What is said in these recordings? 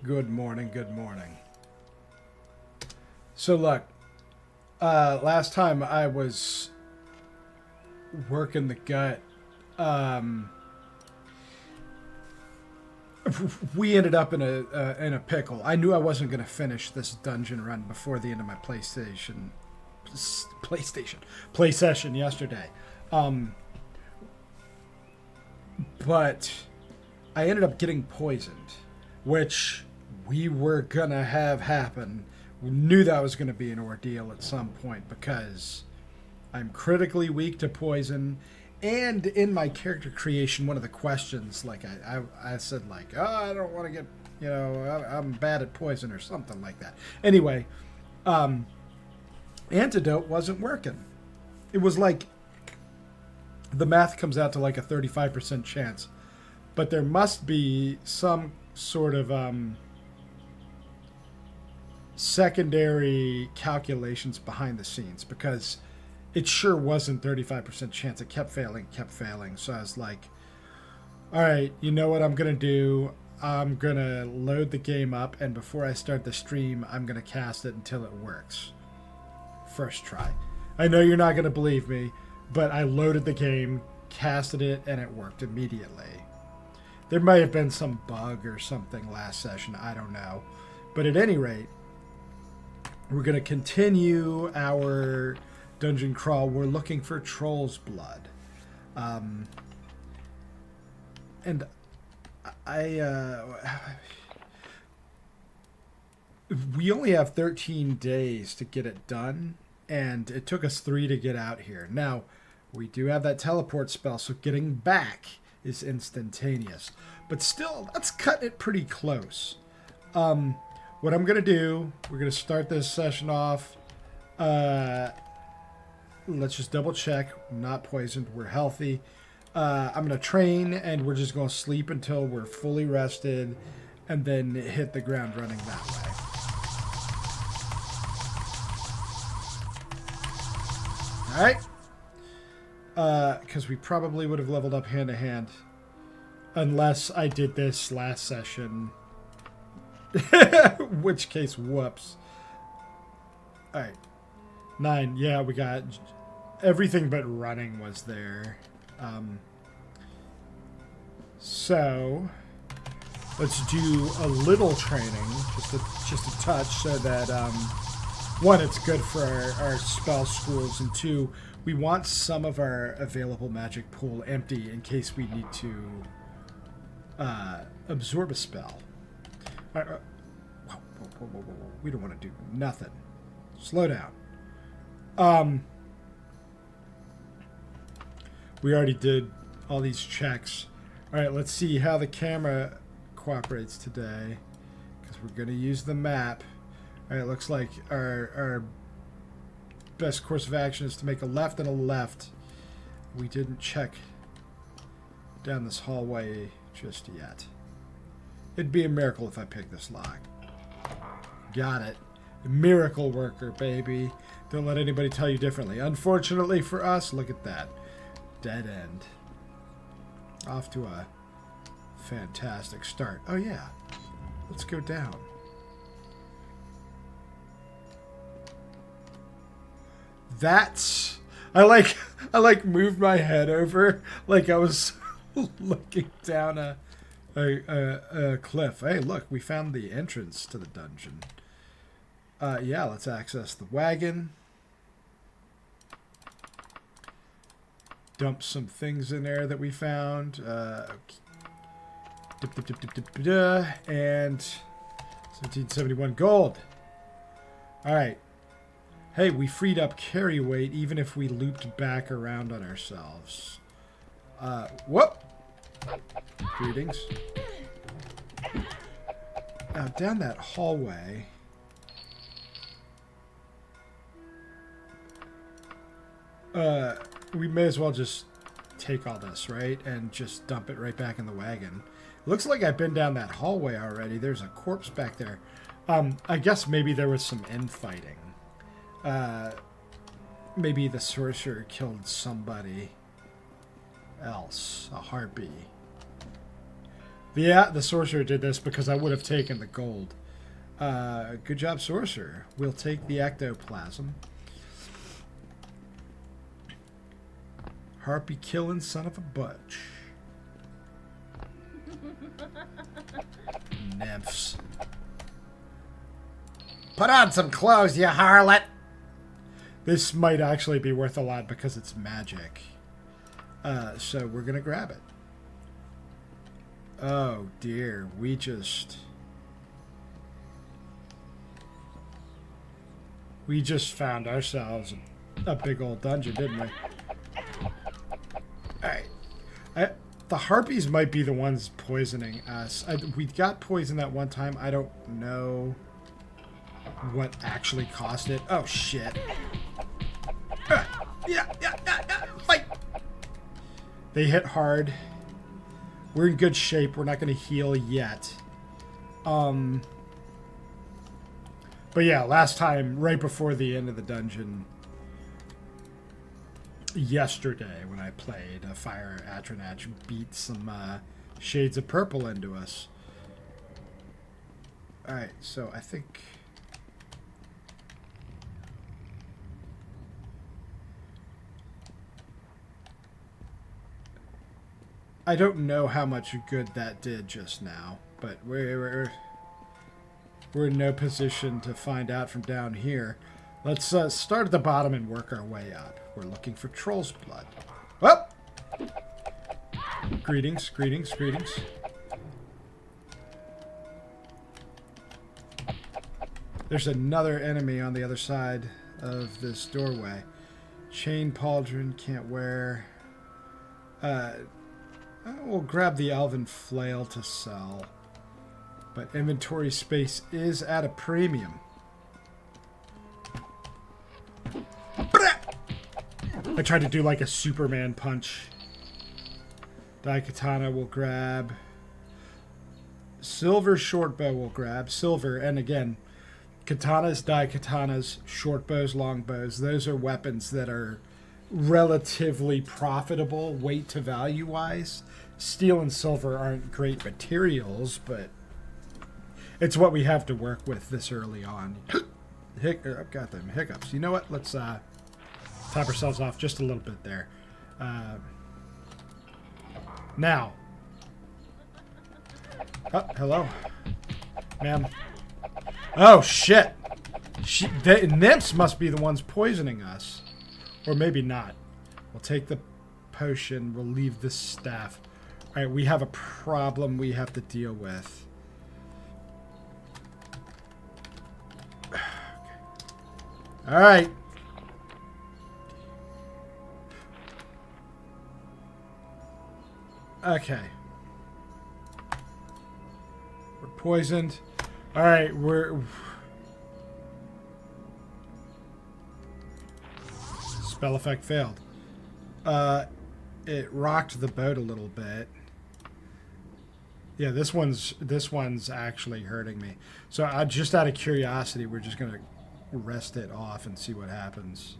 Good morning, good morning. So look, last time I was working the gut, um, we ended up in a pickle. I knew I wasn't going to finish this dungeon run before the end of my play session yesterday. Um, but I ended up getting poisoned, which we were gonna have happen. We knew that was gonna be an ordeal at some point because I'm critically weak to poison. And in my character creation, one of the questions, like I said, like, oh, I don't want to get, I'm bad at poison or something like that. Anyway, antidote wasn't working. It was like the math comes out to like a 35% chance, but there must be some sort of secondary calculations behind the scenes because it sure wasn't 35% chance. It kept failing. So I was like, all right, you know what I'm going to do? I'm going to load the game up, and before I start the stream, I'm going to cast it until it works. First try. I know you're not going to believe me, but I loaded the game, casted it, and it worked immediately. There might have been some bug or something last session. I don't know. But at any rate, we're going to continue our dungeon crawl. We're looking for troll's blood. And we only have 13 days to get it done, and it took us 3 to get out here. Now, we do have that teleport spell, so getting back is instantaneous. But still, that's cutting it pretty close. What I'm going to do, we're going to start this session off. Let's just double check. We're not poisoned. We're healthy. I'm going to train, and we're just going to sleep until we're fully rested, and then hit the ground running that way. All right. Because we probably would have leveled up hand to hand. Unless I did this last session. Which case, whoops. Alright. 9. Yeah, we got... Everything but running was there. So... Let's do a little training. Just a touch so that... one, it's good for our spell schools, and 2, we want some of our available magic pool empty in case we need to absorb a spell. Whoa. We don't want to do nothing. Slow down. We already did all these checks. All right, let's see how the camera cooperates today, because we're going to use the map. All right, it looks like our best course of action is to make a left and a left. We didn't check down this hallway just yet. It'd be a miracle if I picked this lock. Got it. Miracle worker, baby. Don't let anybody tell you differently. Unfortunately for us, look at that. Dead end. Off to a fantastic start. Oh, yeah. Let's go down. That's... I moved my head over like I was looking down a cliff. Hey, look, we found the entrance to the dungeon. Yeah, let's access the wagon. Dump some things in there that we found. And 1771 gold. All right. Hey, we freed up carry weight even if we looped back around on ourselves. Whoop! Greetings. Now, down that hallway... we may as well just take all this, right? And just dump it right back in the wagon. Looks like I've been down that hallway already. There's a corpse back there. I guess maybe there was some infighting. Maybe the sorcerer killed somebody else. A harpy. The sorcerer did this because I would have taken the gold. Good job, sorcerer. We'll take the ectoplasm. Harpy killing son of a butch. Nymphs. Put on some clothes, you harlot! This might actually be worth a lot because it's magic. So we're gonna grab it. Oh dear, we just found ourselves a big old dungeon, didn't we? Alright. The harpies might be the ones poisoning us. We got poisoned that one time. I don't know what actually caused it. Oh, shit. Yeah, fight! They hit hard. We're in good shape. We're not going to heal yet. But yeah, last time, right before the end of the dungeon, yesterday when I played, a Fire Atronach beat some shades of purple into us. Alright, so I think... I don't know how much good that did just now, but we're in no position to find out from down here. Let's start at the bottom and work our way up. We're looking for troll's blood. Well, greetings, greetings, greetings. There's another enemy on the other side of this doorway. Chain pauldron, can't wear. We'll grab the elven flail to sell. But inventory space is at a premium. I tried to do like a Superman punch. Daikatana will grab. Silver shortbow will grab. Silver, and again, katanas, daikatanas, shortbows, longbows. Those are weapons that are relatively profitable weight to value wise. Steel and silver aren't great materials, but it's what we have to work with this early on. I've got them hiccups. You know what? Let's top ourselves off just a little bit there. Now. Oh, hello. Ma'am. Oh, shit. The nymphs must be the ones poisoning us. Or maybe not. We'll take the potion. We'll leave the staff. Alright, we have a problem we have to deal with. Alright. Okay. We're poisoned. Alright, we're... Spell effect failed. It rocked the boat a little bit. Yeah, this one's actually hurting me. So just out of curiosity, we're just gonna rest it off and see what happens.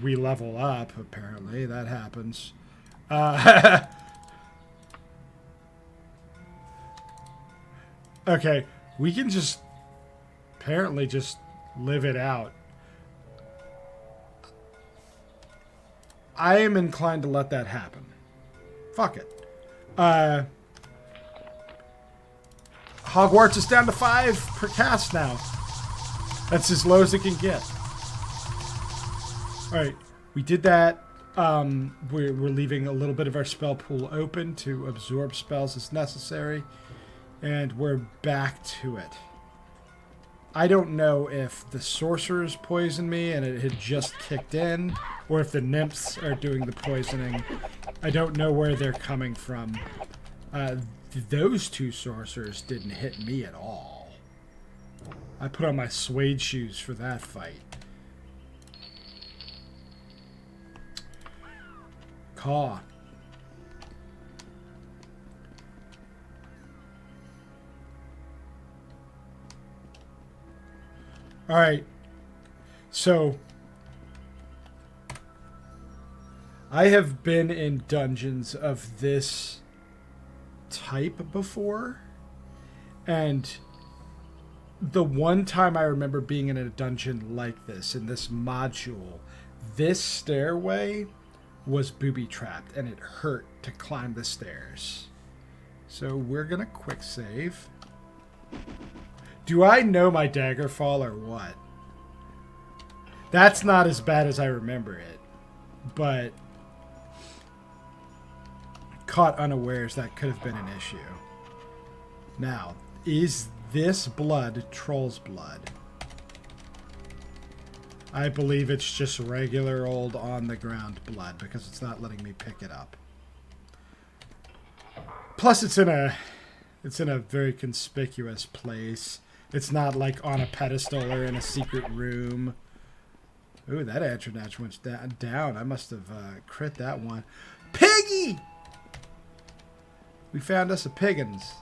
We level up, apparently. That happens. Okay, we can just apparently just live it out. I am inclined to let that happen. Fuck it. Hogwarts is down to 5 per cast now. That's as low as it can get. Alright, we did that. We're leaving a little bit of our spell pool open to absorb spells as necessary. And we're back to it. I don't know if the sorcerers poisoned me and it had just kicked in, or if the nymphs are doing the poisoning. I don't know where they're coming from. Those two sorcerers didn't hit me at all. I put on my suede shoes for that fight. Caw. Alright, so I have been in dungeons of this type before. And the one time I remember being in a dungeon like this, in this module, this stairway was booby-trapped, and it hurt to climb the stairs. So we're going to quick save. Do I know my Daggerfall or what? That's not as bad as I remember it. But caught unawares, that could have been an issue. Now, is this blood troll's blood? I believe it's just regular old on-the-ground blood because it's not letting me pick it up. Plus, it's in a very conspicuous place. It's not like on a pedestal or in a secret room. Ooh, that Antronach went down. I must have crit that one. Piggy! We found us a piggins.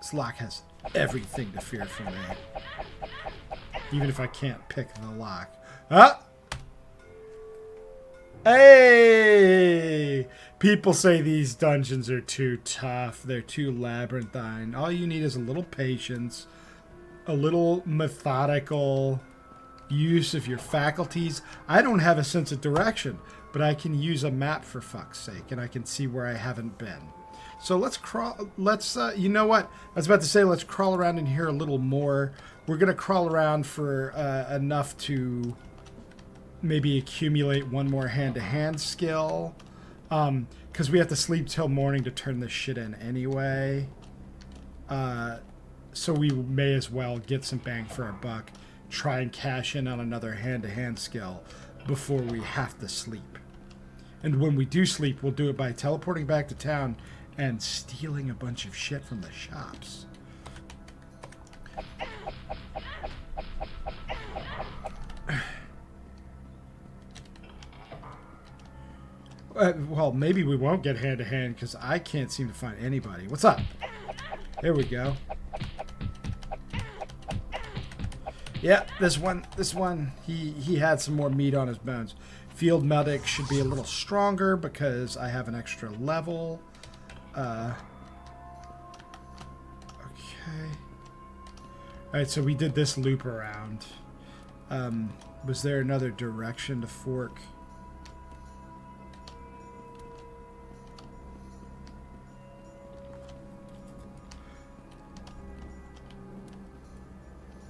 This lock has everything to fear from me. Even if I can't pick the lock. Ah! Hey! People say these dungeons are too tough. They're too labyrinthine. All you need is a little patience, a little methodical use of your faculties. I don't have a sense of direction, but I can use a map for fuck's sake, and I can see where I haven't been. So let's crawl. You know what? I was about to say let's crawl around in here a little more. We're going to crawl around for enough to maybe accumulate one more hand-to-hand skill. Because we have to sleep till morning to turn this shit in anyway. So we may as well get some bang for our buck. Try and cash in on another hand-to-hand skill before we have to sleep. And when we do sleep, we'll do it by teleporting back to town and stealing a bunch of shit from the shops. Well, maybe we won't get hand-to-hand because I can't seem to find anybody. What's up? There we go. Yeah, this one, he had some more meat on his bones. Field medic should be a little stronger because I have an extra level. Okay. Alright, so we did this loop around. Was there another direction to fork?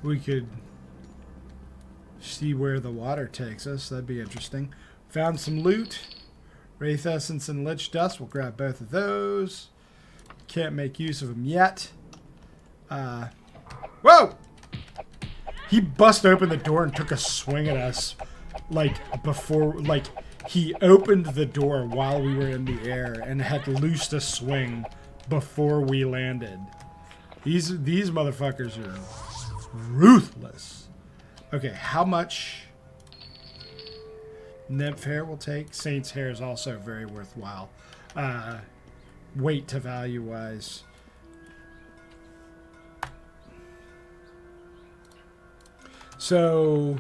We could see where the water takes us. That'd be interesting. Found some loot. Wraith Essence and Lich Dust. We'll grab both of those. Can't make use of them yet. Whoa! He bust open the door and took a swing at us. He opened the door while we were in the air and had loosed a swing before we landed. These motherfuckers are ruthless. Okay, how much nymph hair will take? Saint's hair is also very worthwhile. Weight to value wise. So,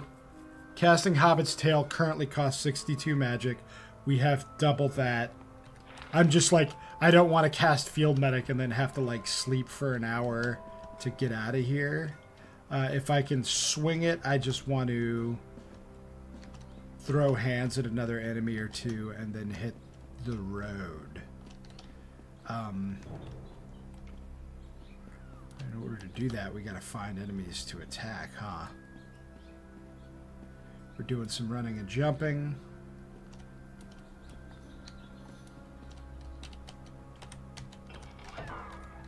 casting Hobbit's Tail currently costs 62 magic. We have double that. I'm just like, I don't want to cast Field Medic and then have to sleep for an hour to get out of here. If I can swing it, I just want to throw hands at another enemy or two and then hit the road. In order to do that, we gotta find enemies to attack, huh? We're doing some running and jumping.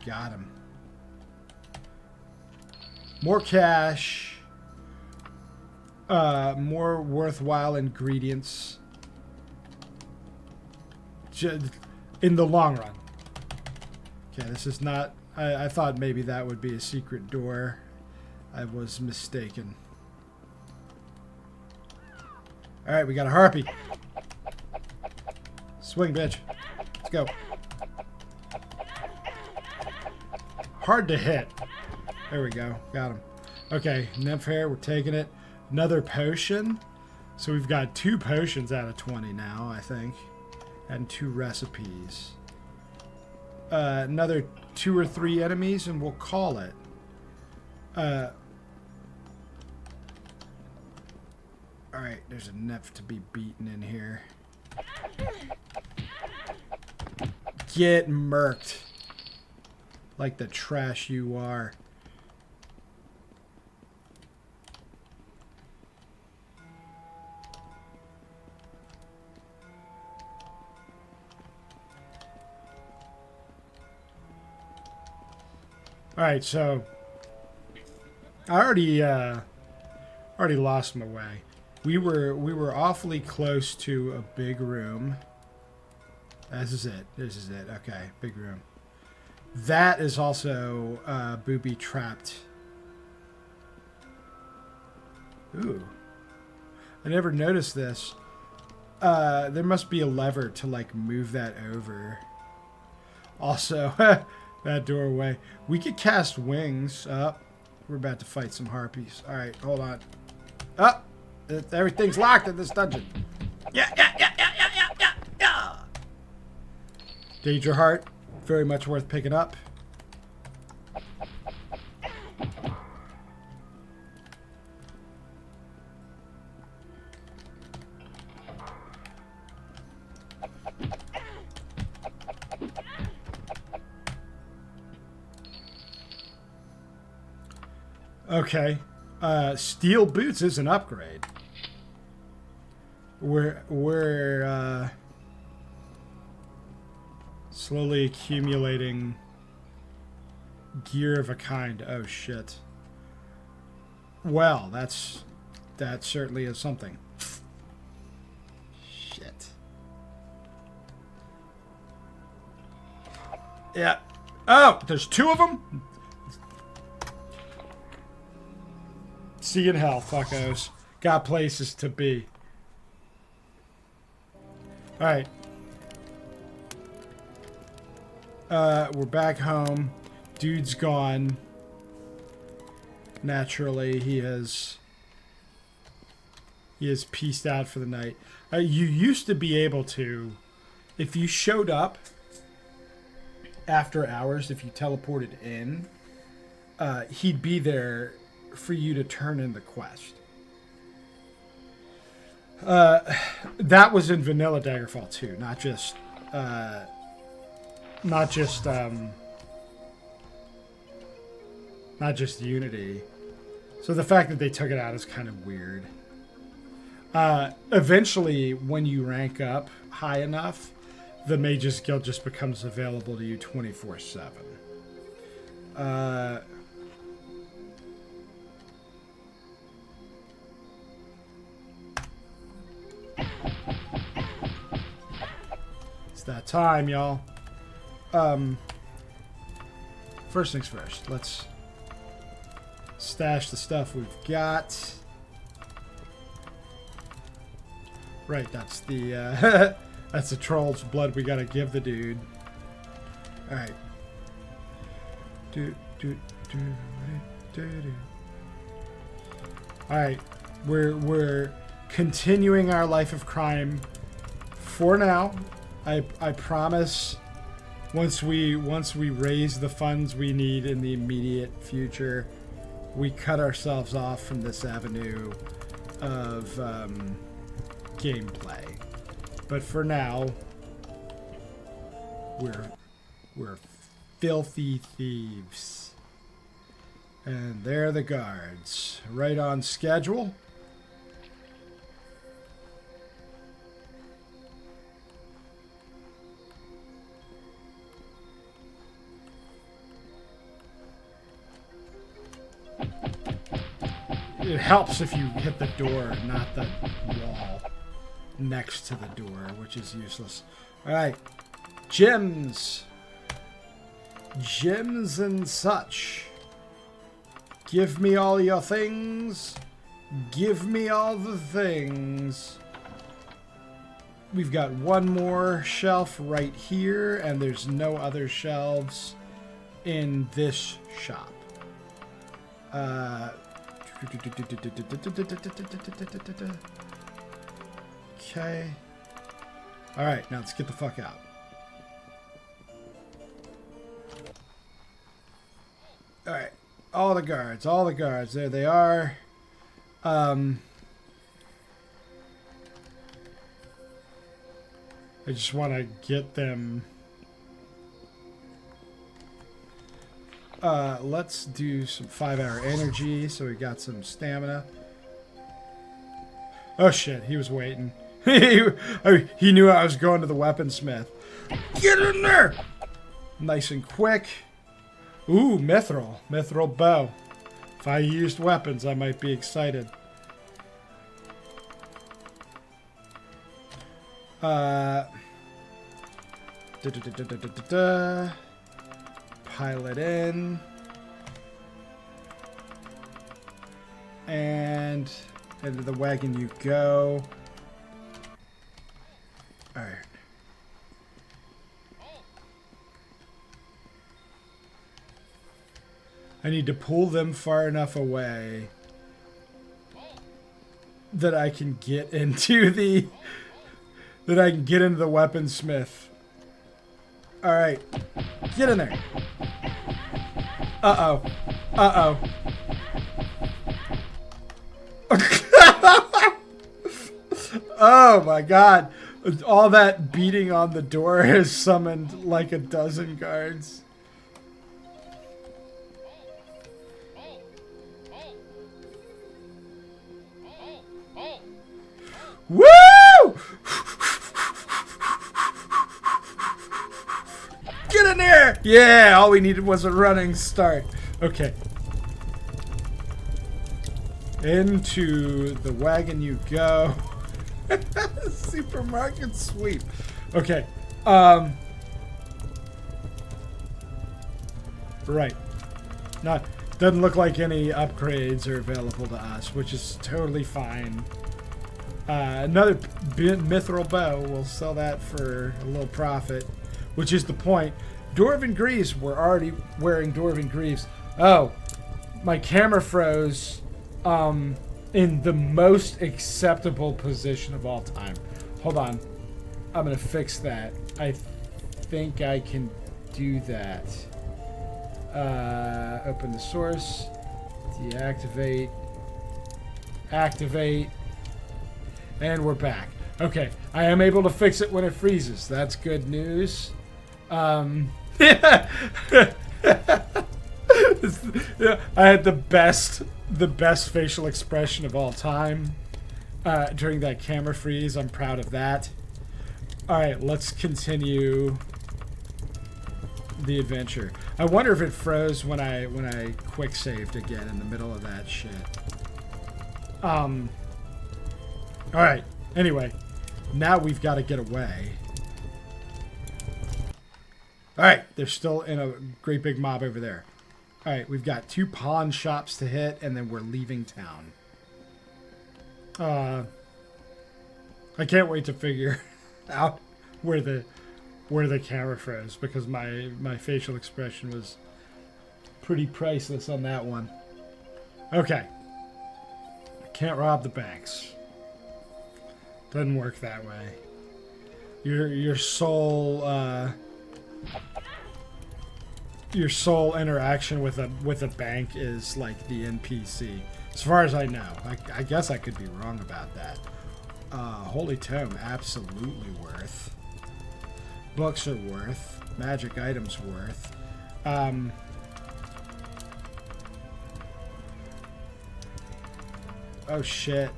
Got him. More cash. More worthwhile ingredients. In the long run. Okay, this is not... I thought maybe that would be a secret door. I was mistaken. Alright, we got a harpy. Swing, bitch. Let's go. Hard to hit. There we go. Got him. Okay, nymph hair, we're taking it. Another potion. So we've got 2 potions out of 20 now, I think. and 2 recipes. Another 2 or 3 enemies, and we'll call it. Alright, there's enough to be beaten in here. Get murked. Like the trash you are. Alright, so I already lost my way. We were awfully close to a big room. This is it. This is it. Okay, big room. That is also booby trapped. Ooh. I never noticed this. There must be a lever to like move that over. Also, that doorway. We could cast wings up. We're about to fight some harpies. Alright, hold on. Up! Everything's locked in this dungeon. Yeah. Danger Heart, very much worth picking up. Okay. Steel boots is an upgrade. We're slowly accumulating gear of a kind. Oh shit. Well, that certainly is something. Shit. Yeah. Oh, there's 2 of them? See you in hell, fuckos. Got places to be. Alright. We're back home. Dude's gone. Naturally, he has pieced out for the night. You used to be able to, if you showed up after hours, if you teleported in, he'd be there for you to turn in the quest. That was in vanilla Daggerfall too, not just Unity. So the fact that they took it out is kind of weird. Eventually, when you rank up high enough, the Mage's Guild just becomes available to you 24/7. It's that time, y'all. First things first, let's stash the stuff we've got. Right, that's the that's the troll's blood we gotta give the dude. All right. All right, we're continuing our life of crime for now. I promise. Once we raise the funds we need in the immediate future, we cut ourselves off from this avenue of gameplay. But for now, we're filthy thieves. And they're the guards. Right on schedule. It helps if you hit the door, not the wall next to the door, which is useless. Alright. Gems. Gems and such. Give me all your things. Give me all the things. We've got one more shelf right here, and there's no other shelves in this shop. Okay. Alright, now let's get the fuck out. Alright. All the guards. All the guards. There they are. I just want to get them... let's do some 5-hour energy so we got some stamina. Oh shit, he was waiting. He knew I was going to the weaponsmith. Get in there! Nice and quick. Ooh, mithril. Mithril bow. If I used weapons, I might be excited. Pilot in. And into the wagon you go. Alright. I need to pull them far enough away that I can get into the weaponsmith. Alright. Get in there. Uh-oh. Uh-oh. Oh my god. All that beating on the door has summoned like a dozen guards. Woo! Get in there! Yeah, all we needed was a running start. Okay. Into the wagon you go. Supermarket sweep. Okay. Right. Doesn't look like any upgrades are available to us, which is totally fine. Another mithril bow. We'll sell that for a little profit, which is the point. Dwarven greaves. We're already wearing dwarven greaves. Oh, my camera froze. In the most acceptable position of all time. Hold on. I'm gonna fix that. I think I can do that. Open the source. Deactivate. Activate. And we're back. Okay. I am able to fix it when it freezes. That's good news. I had the best facial expression of all time during that camera freeze. I'm proud of that. Alright, let's continue the adventure. I wonder if it froze when I quick saved again in the middle of that shit. Alright, anyway, now we've got to get away. Alright, they're still in a great big mob over there. Alright, we've got 2 pawn shops to hit, and then we're leaving town. I can't wait to figure out where the camera froze, because my facial expression was pretty priceless on that one. Okay. Can't rob the banks. Doesn't work that way. Your sole interaction with a bank is like the NPC, as far as I know. I guess I could be wrong about that. Holy Tome, absolutely worth. Books are worth. Magic items worth. Oh shit.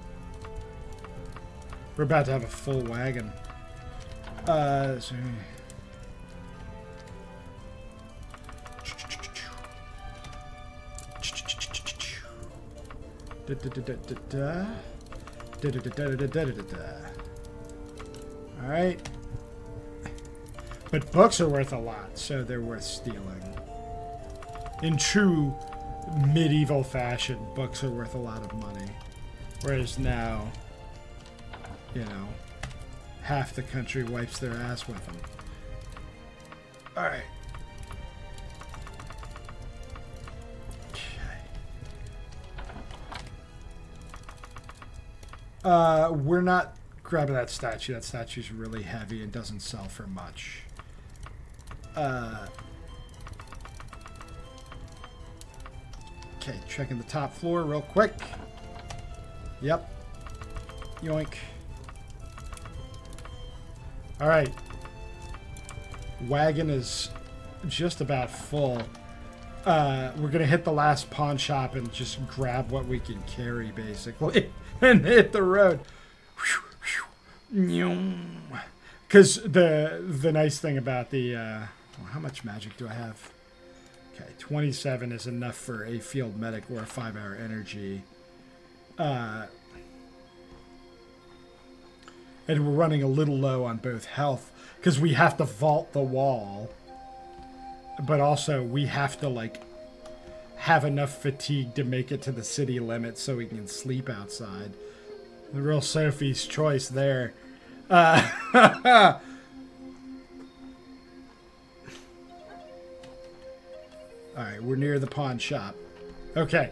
We're about to have a full wagon. So Alright. But books are worth a lot, so they're worth stealing. In true medieval fashion, books are worth a lot of money. Whereas now, you know, half the country wipes their ass with them. Alright. We're not grabbing that statue. That statue's really heavy and doesn't sell for much. Okay, checking the top floor real quick. Yep. Yoink. Alright. Wagon is just about full. We're going to hit the last pawn shop and just grab what we can carry, basically. And hit the road. Because the nice thing about the... how much magic do I have? Okay, 27 is enough for a field medic or a 5-hour energy. And we're running a little low on both health because we have to vault the wall. But also we have to, like, have enough fatigue to make it to the city limits so we can sleep outside. The real Sophie's choice there. Alright, we're near the pawn shop. Okay.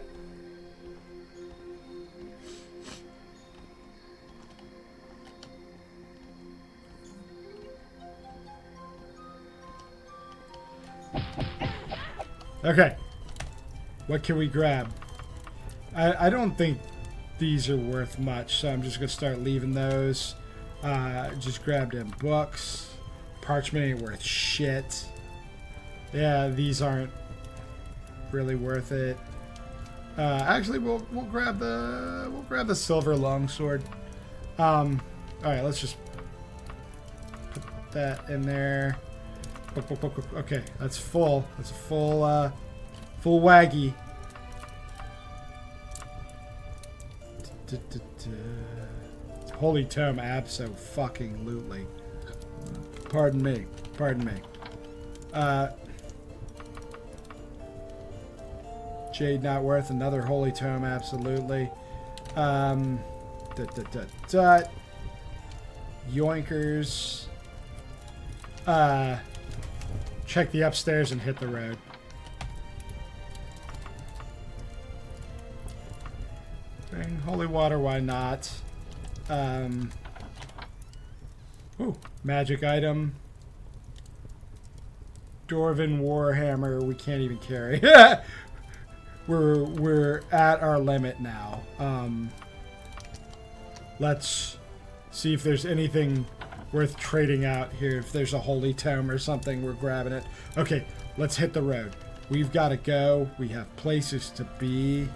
Okay. What can we grab? I don't think these are worth much, so I'm just going to start leaving those. Just grab them books. Parchment ain't worth shit. Yeah, these aren't really worth it. Actually, we'll grab the silver longsword. All right, let's just put that in there. Okay, that's full. That's a full waggy. Holy tome, abso-fucking-lutely. Pardon me. Pardon me. Jade not worth another holy tome, absolutely. Yoinkers. Check the upstairs and hit the road. Bring holy water, why not? Ooh, magic item. Dwarven Warhammer, we can't even carry. We're at our limit now. Let's see if there's anything worth trading out here. If there's a holy tome or something, we're grabbing it. Okay, let's hit the road. We've got to go. We have places to be.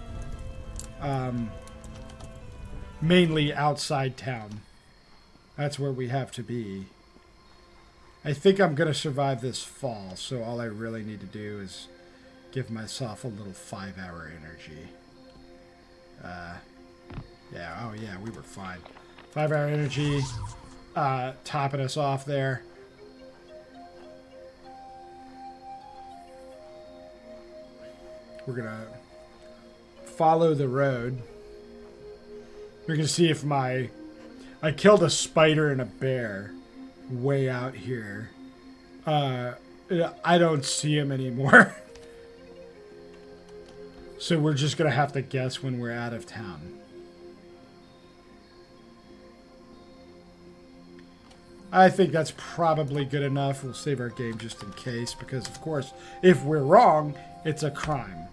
Mainly outside town. That's where we have to be. I think I'm going to survive this fall, so all I really need to do is give myself a little 5-hour energy. Yeah, oh yeah, we were fine. 5-hour energy, topping us off there. We're going to follow the road. We're going to see if I killed a spider and a bear way out here. I don't see him anymore. So we're just going to have to guess when we're out of town. I think that's probably good enough. We'll save our game just in case, because, of course, if we're wrong, it's a crime.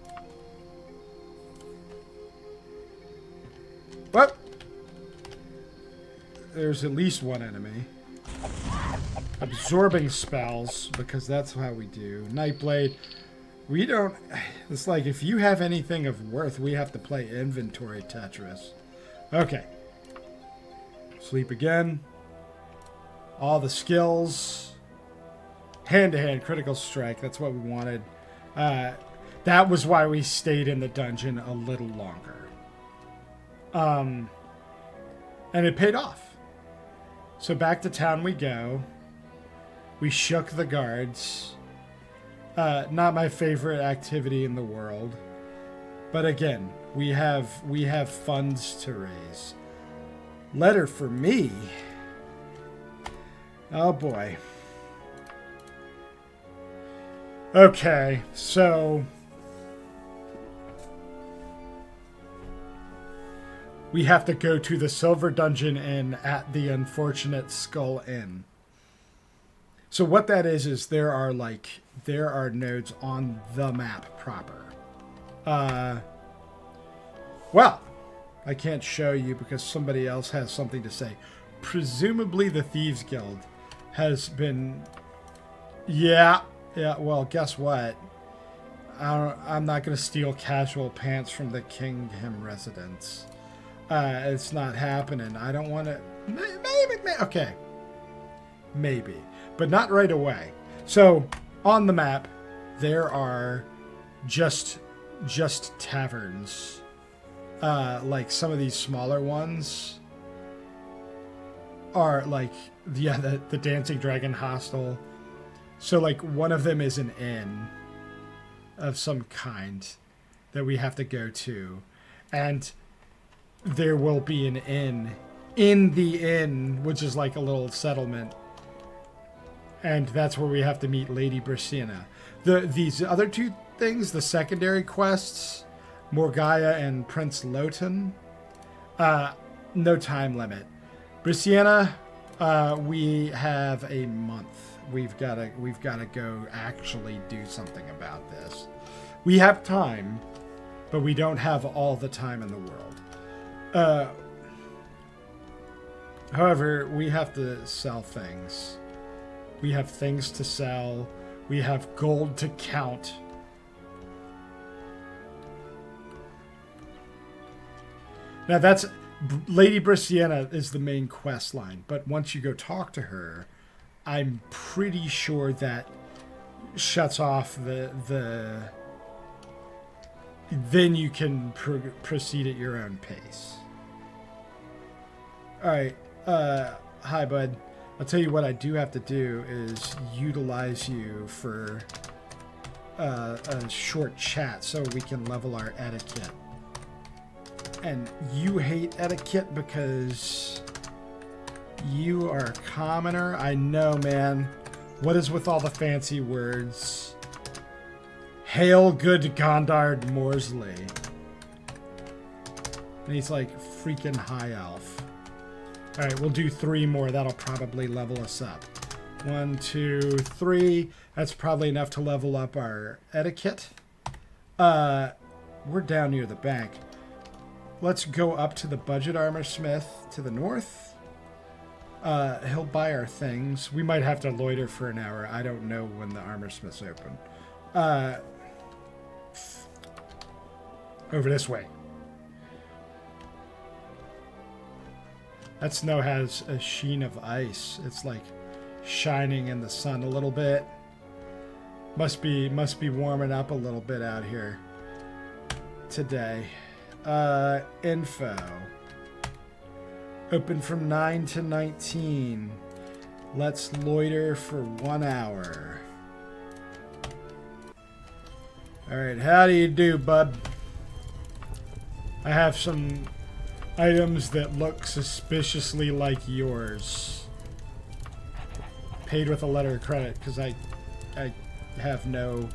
Well, there's at least one enemy. Absorbing spells, because that's how we do. Nightblade. We don't... It's like, if you have anything of worth, we have to play inventory Tetris. Okay. Sleep again. All the skills. Hand-to-hand critical strike. That's what we wanted. That was why we stayed in the dungeon a little longer. And it paid off. So back to town we go. We shook the guards. Not my favorite activity in the world. But again, we have funds to raise. Letter for me. Oh boy. Okay, so we have to go to the Silver Dungeon Inn at the unfortunate Skull Inn. So what that is there are nodes on the map proper. Well, I can't show you because somebody else has something to say. Presumably the Thieves Guild has been... Yeah, well, guess what? I'm not going to steal casual pants from the Kingham residence. It's not happening. I don't want to... Maybe, okay. Maybe. But not right away. So, on the map, there are just taverns. Like some of these smaller ones are like, yeah, the Dancing Dragon Hostel. So like one of them is an inn of some kind that we have to go to. And there will be an inn in the inn, which is like a little settlement. And that's where we have to meet Lady Brisina. These other two things, the secondary quests, Morgaya and Prince Lotan, no time limit. Brisina, we have a month. We've got to go actually do something about this. We have time, but we don't have all the time in the world. However, we have to sell things. We have things to sell. We have gold to count. Now that's Lady Brisina is the main quest line, but once you go talk to her, I'm pretty sure that shuts off the then you can proceed at your own pace. All right, hi bud. I'll tell you what I do have to do is utilize you for a short chat so we can level our etiquette. And you hate etiquette because you are a commoner? I know, man. What is with all the fancy words? Hail good Gondard Morsley. And he's like freaking high elf. Alright, we'll do 3 more. That'll probably level us up. 1, 2, 3. That's probably enough to level up our etiquette. We're down near the bank. Let's go up to the budget armor smith to the north. He'll buy our things. We might have to loiter for an hour. I don't know when the armor smith's open. Over this way. That snow has a sheen of ice. It's like shining in the sun a little bit. Must be warming up a little bit out here today. Info. Open from 9 to 19. Let's loiter for 1 hour. Alright, how do you do, bud? I have some items that look suspiciously like yours. Paid with a letter of credit, because I have no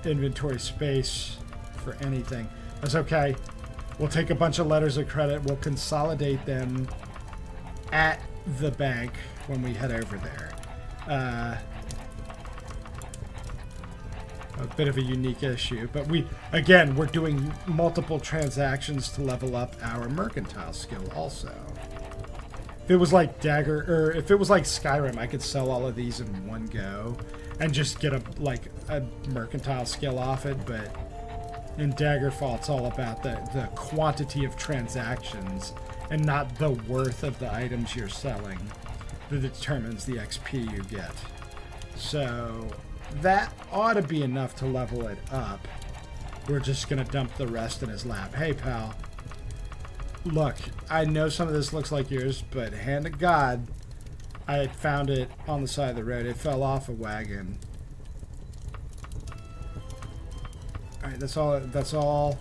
inventory space for anything. That's okay. We'll take a bunch of letters of credit. We'll consolidate them at the bank when we head over there. A bit of a unique issue, but we're doing multiple transactions to level up our mercantile skill also. If it was like if it was like Skyrim, I could sell all of these in one go and just get a mercantile skill off it, but in Daggerfall, it's all about the quantity of transactions and not the worth of the items you're selling that determines the XP you get. So that ought to be enough to level it up. We're just going to dump the rest in his lap. Hey, pal. Look, I know some of this looks like yours, but hand to God, I had found it on the side of the road. It fell off a wagon. Alright, that's all.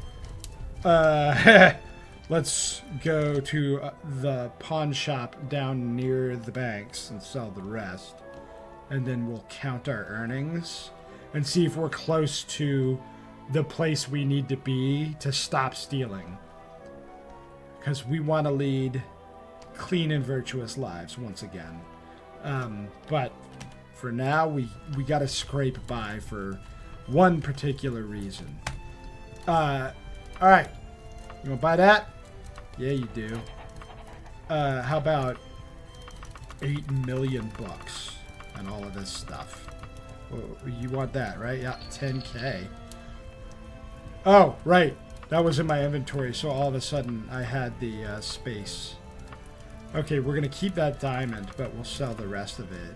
Let's go to the pawn shop down near the banks and sell the rest. And then we'll count our earnings and see if we're close to the place we need to be to stop stealing. because we want to lead clean and virtuous lives once again. But for now, we got to scrape by for one particular reason. All right. You want to buy that? Yeah, you do. How about 8 million bucks and all of this stuff? Well, you want that, right? Yeah, 10K. Oh, right. That was in my inventory, so all of a sudden I had the space. Okay, we're going to keep that diamond, but we'll sell the rest of it.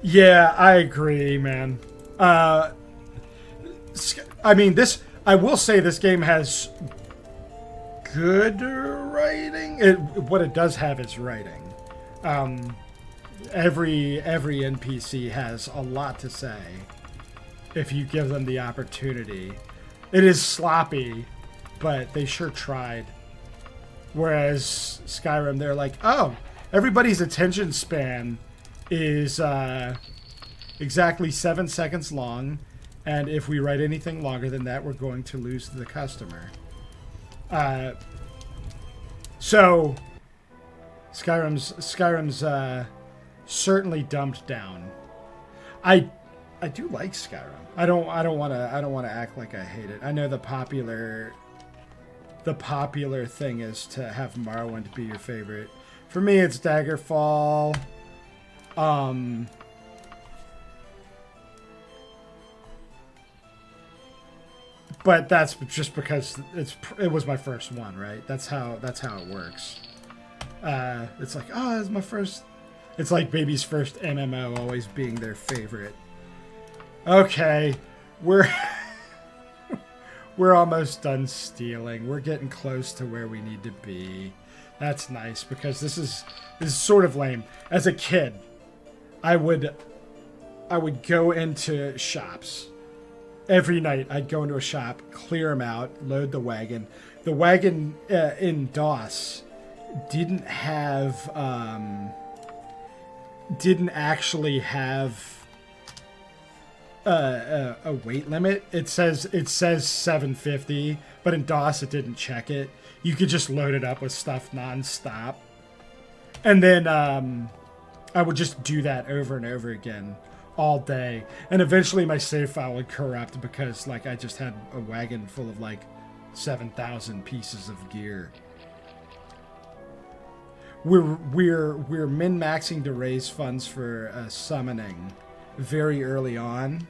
Yeah, I agree, man. I mean, I will say this game has good writing. What it does have is writing. Every NPC has a lot to say if you give them the opportunity. It is sloppy, but they sure tried. Whereas Skyrim, they're like, oh, everybody's attention span is exactly 7 seconds long, and if we write anything longer than that, we're going to lose the customer. So Skyrim's certainly dumbed down. I do like Skyrim. I don't want to act like I hate it. I know the popular thing is to have Morrowind be your favorite. For me, it's Daggerfall. But that's just because it was my first one, right? That's how it works. It's like, oh, it's my first. It's like baby's first MMO always being their favorite. Okay, we're almost done stealing. We're getting close to where we need to be. That's nice because this is sort of lame. As a kid, I would go into shops. Every night I'd go into a shop, clear them out, load the wagon. The wagon in DOS didn't actually have a weight limit. It says 750, but in DOS it didn't check it. You could just load it up with stuff nonstop. And then I would just do that over and over again all day. And eventually my save file would corrupt because like I just had a wagon full of like 7,000 pieces of gear. We're min-maxing to raise funds for summoning very early on.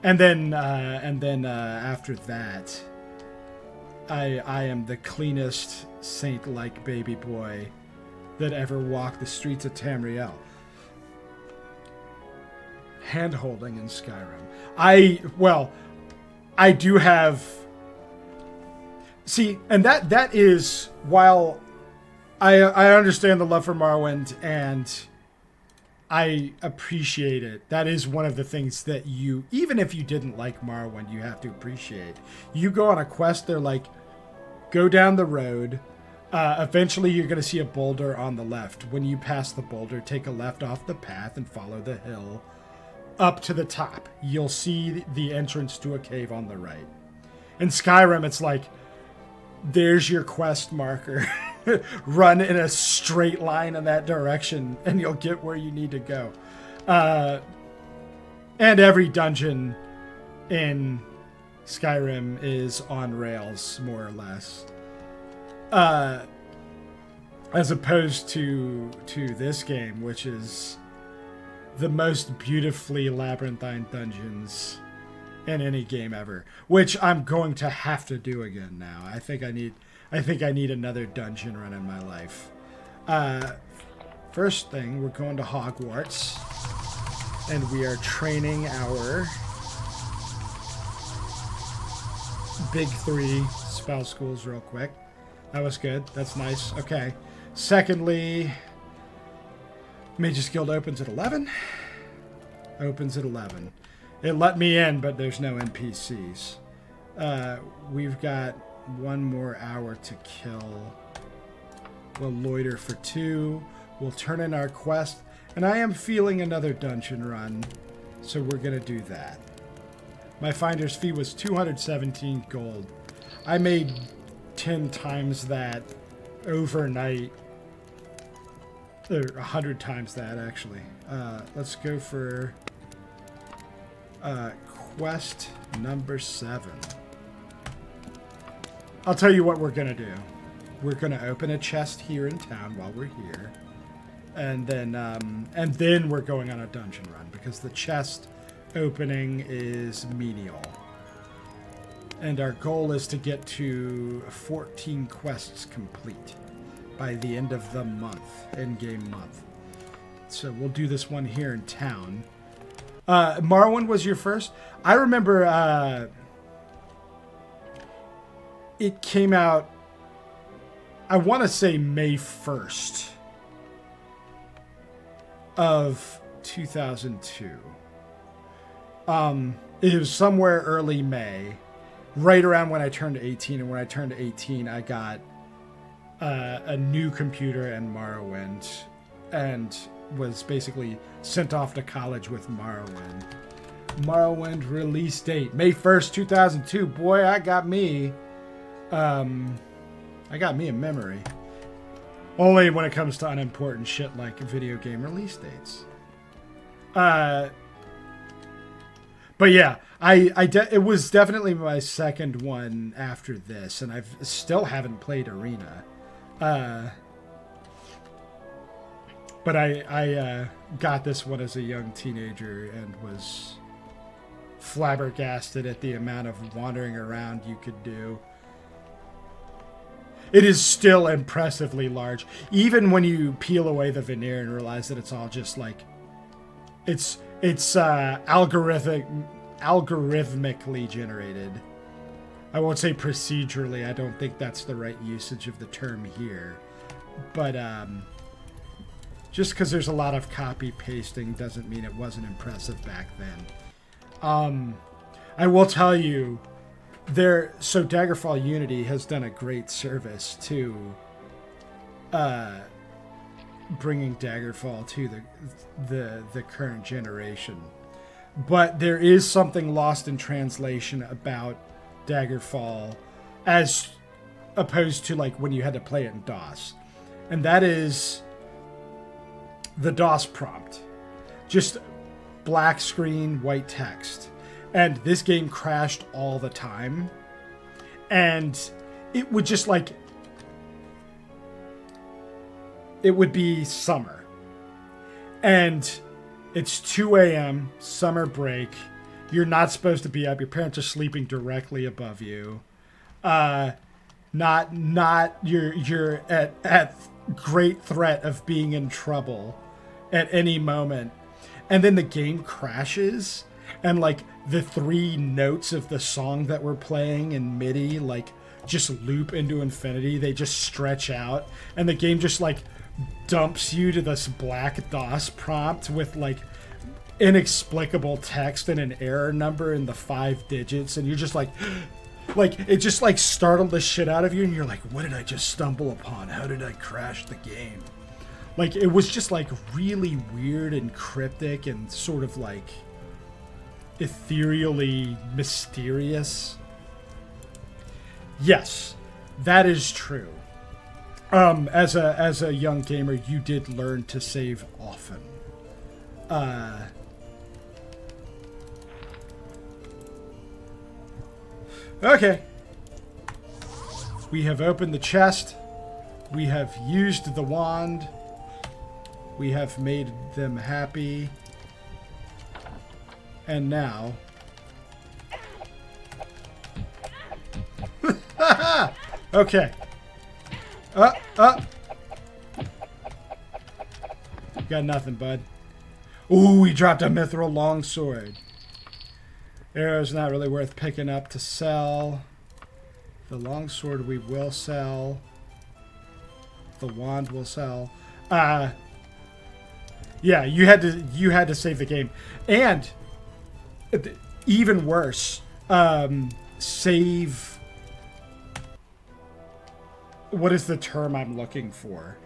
And then after that, I am the cleanest saint-like baby boy that ever walked the streets of Tamriel. Hand-holding in Skyrim. I do have... See, and that is, while I understand the love for Morrowind and I appreciate it, that is one of the things that you, even if you didn't like Morrowind, you have to appreciate. You go on a quest, they're like, go down the road. Eventually, you're going to see a boulder on the left. When you pass the boulder, take a left off the path and follow the hill up to the top. You'll see the entrance to a cave on the right. In Skyrim, it's like, there's your quest marker. Run in a straight line in that direction, and you'll get where you need to go. And every dungeon in Skyrim is on rails, more or less. As opposed to this game, which is the most beautifully labyrinthine dungeons in any game ever, which I'm going to have to do again now. I think I need another dungeon run in my life. First thing, we're going to Hogwarts, and we are training our big 3 spell schools real quick. That was good. That's nice. Okay. Secondly, Mage's Guild opens at 11. Opens at 11. It let me in, but there's no NPCs. We've got 1 more hour to kill. We'll loiter for 2. We'll turn in our quest. And I am feeling another dungeon run, so we're going to do that. My finder's fee was 217 gold. I made 10 times that overnight. Or 100 times that, actually. Let's go for quest number 7. I'll tell you what we're going to do. We're going to open a chest here in town while we're here. And then we're going on a dungeon run, because the chest opening is menial. And our goal is to get to 14 quests complete by the end of the month, in-game month. So we'll do this one here in town. Marwin was your first? I remember it came out, I want to say May 1st of 2002. It was somewhere early May, right around when I turned 18. And when I turned 18, I got a new computer and Morrowind, and was basically sent off to college with Morrowind. Morrowind release date, May 1st, 2002. Boy, I got me a memory. Only when it comes to unimportant shit like video game release dates. But yeah, it was definitely my second one after this, and I still haven't played Arena. But I got this one as a young teenager and was flabbergasted at the amount of wandering around you could do. It is still impressively large, even when you peel away the veneer and realize that it's all just like it's algorithmically generated. I won't say procedurally. I don't think that's the right usage of the term here, but just because there's a lot of copy pasting doesn't mean it wasn't impressive back then. I will tell you. So Daggerfall Unity has done a great service to bringing Daggerfall to the current generation. But there is something lost in translation about Daggerfall as opposed to like when you had to play it in DOS. And that is the DOS prompt. Just black screen, white text. And this game crashed all the time. And it would just like... It would be summer. And it's 2 a.m., summer break. You're not supposed to be up. Your parents are sleeping directly above you. You're at great threat of being in trouble at any moment. And then the game crashes. And like the 3 notes of the song that we're playing in MIDI, like just loop into infinity. They just stretch out. And the game just like dumps you to this black DOS prompt with like inexplicable text and an error number in the 5 digits. And you're just like it just like startled the shit out of you. And you're like, what did I just stumble upon? How did I crash the game? Like it was just like really weird and cryptic and sort of like ethereally mysterious. Yes, that is true. As a young gamer, you did learn to save often. Okay. We have opened the chest. We have used the wand. We have made them happy. And now... Okay. Got nothing, bud. Ooh, he dropped a mithril longsword. Arrow's not really worth picking up to sell. The longsword we will sell. The wand will sell. Yeah, you had to save the game. And even worse, save... What is the term I'm looking for?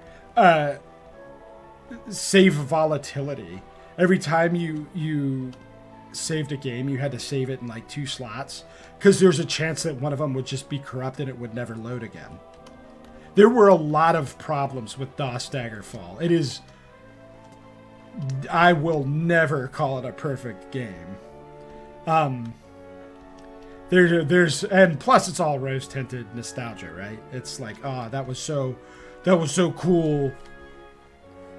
save volatility. Every time you saved a game, you had to save it in like 2 slots because there's a chance that one of them would just be corrupted and it would never load again. There were a lot of problems with DOS Daggerfall. It is... I will never call it a perfect game. There's and plus it's all rose-tinted nostalgia, right? It's like, oh, that was so cool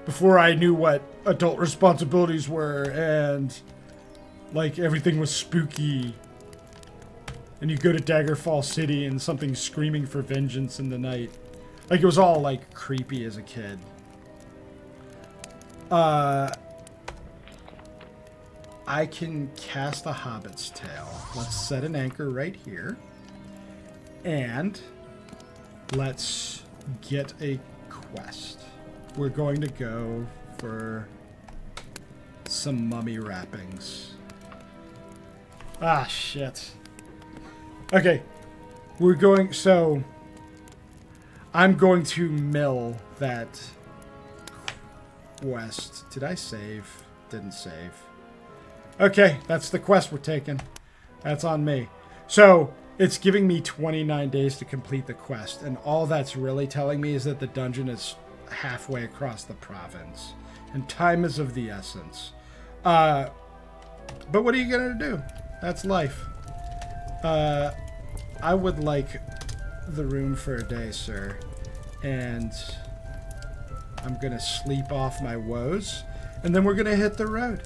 before I knew what adult responsibilities were, and like everything was spooky. And you go to Daggerfall City and something's screaming for vengeance in the night. Like it was all like creepy as a kid. I can cast a Hobbit's Tale. Let's set an anchor right here. And let's get a quest. We're going to go for some mummy wrappings. Ah, shit. Okay. We're going... So, I'm going to mill that quest. Did I save? Didn't save. Okay, that's the quest we're taking. That's on me. So, it's giving me 29 days to complete the quest, and all that's really telling me is that the dungeon is halfway across the province, and time is of the essence. But what are you gonna do? That's life. I would like the room for a day, sir, and I'm gonna sleep off my woes, and then we're gonna hit the road.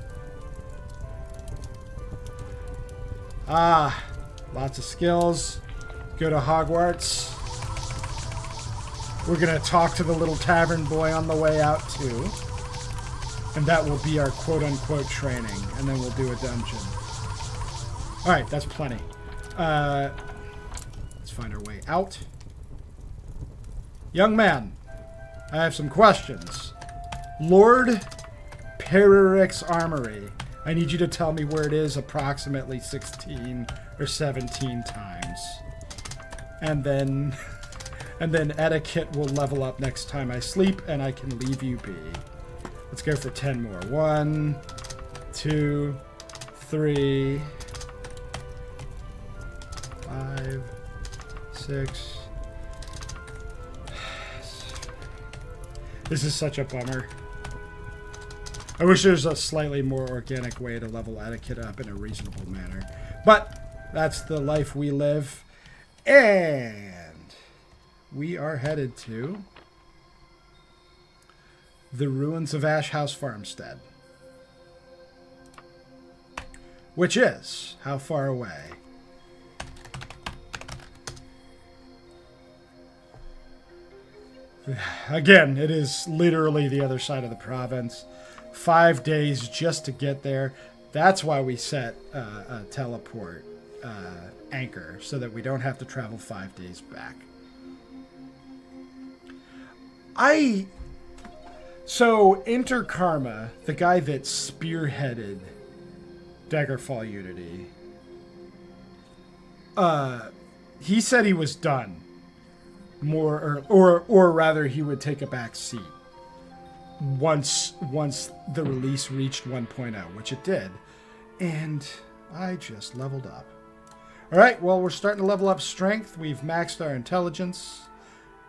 Ah, lots of skills. Go to Hogwarts. We're going to talk to the little tavern boy on the way out, too. And that will be our quote-unquote training. And then we'll do a dungeon. Alright, that's plenty. Let's find our way out. Young man, I have some questions. Lord Periric's Armory. I need you to tell me where it is approximately 16 or 17 times. And then etiquette will level up next time I sleep, and I can leave you be. Let's go for 10 more. 1, 2, 3, 5, 6. This is such a bummer. I wish there was a slightly more organic way to level etiquette up in a reasonable manner. But that's the life we live. And we are headed to the ruins of Ash House Farmstead. Which is how far away? Again, it is literally the other side of the province. 5 days just to get there. That's why we set a teleport anchor, so that we don't have to travel 5 days back. So Enter Karma, the guy that spearheaded Daggerfall Unity, he said he was done. Or rather, he would take a back seat once the release reached 1.0, which it did, and I just leveled up. All right, well, we're starting to level up strength. We've maxed our intelligence.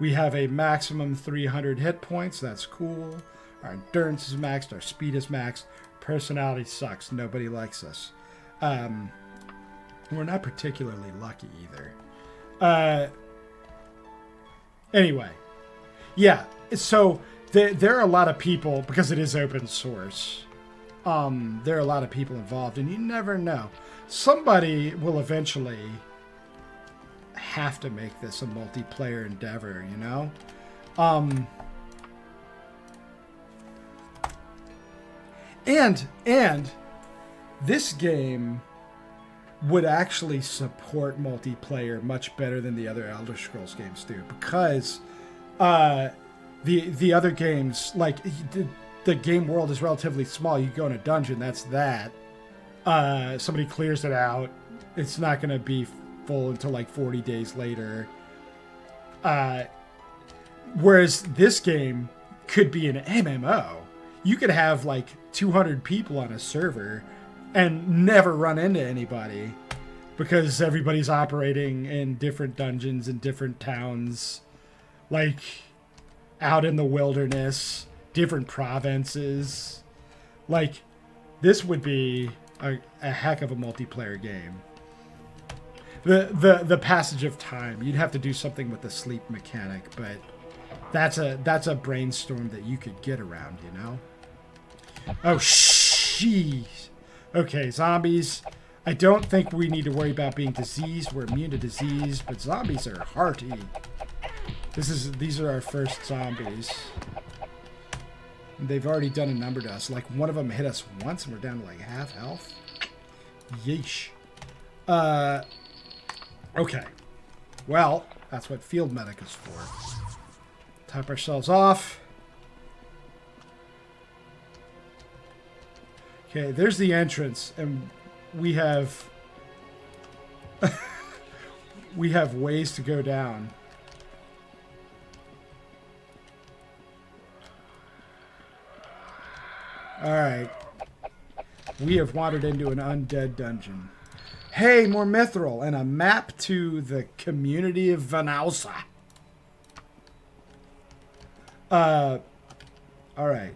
We have a maximum 300 hit points. That's cool. Our endurance is maxed. Our speed is maxed. Personality sucks. Nobody likes us. We're not particularly lucky either. Anyway, yeah, so there are a lot of people, because it is open source, there are a lot of people involved, and you never know. Somebody will eventually have to make this a multiplayer endeavor, you know? And this game would actually support multiplayer much better than the other Elder Scrolls games do, because the other games, like the game world is relatively small. You go in a dungeon, that's that. Somebody clears it out. It's not going to be full until like 40 days later. Whereas this game could be an MMO. you could have like 200 people on a server and never run into anybody because everybody's operating in different dungeons in different towns, like out in the wilderness, different provinces. Like, this would be a heck of a multiplayer game. The passage of time, you'd have to do something with the sleep mechanic, but that's a brainstorm that you could get around, you know? Oh, jeez. Okay, zombies. I don't think we need to worry about being diseased. We're immune to disease, but zombies are hearty. These are our first zombies. They've already done a number to us. Like, one of them hit us once and we're down to like half health. Yeesh. Okay. Well, that's what field medic is for. Top ourselves off. Okay, there's the entrance, and we have we have ways to go down. All right. We have wandered into an undead dungeon. Hey, more mithril and a map to the community of Vanausa. All right.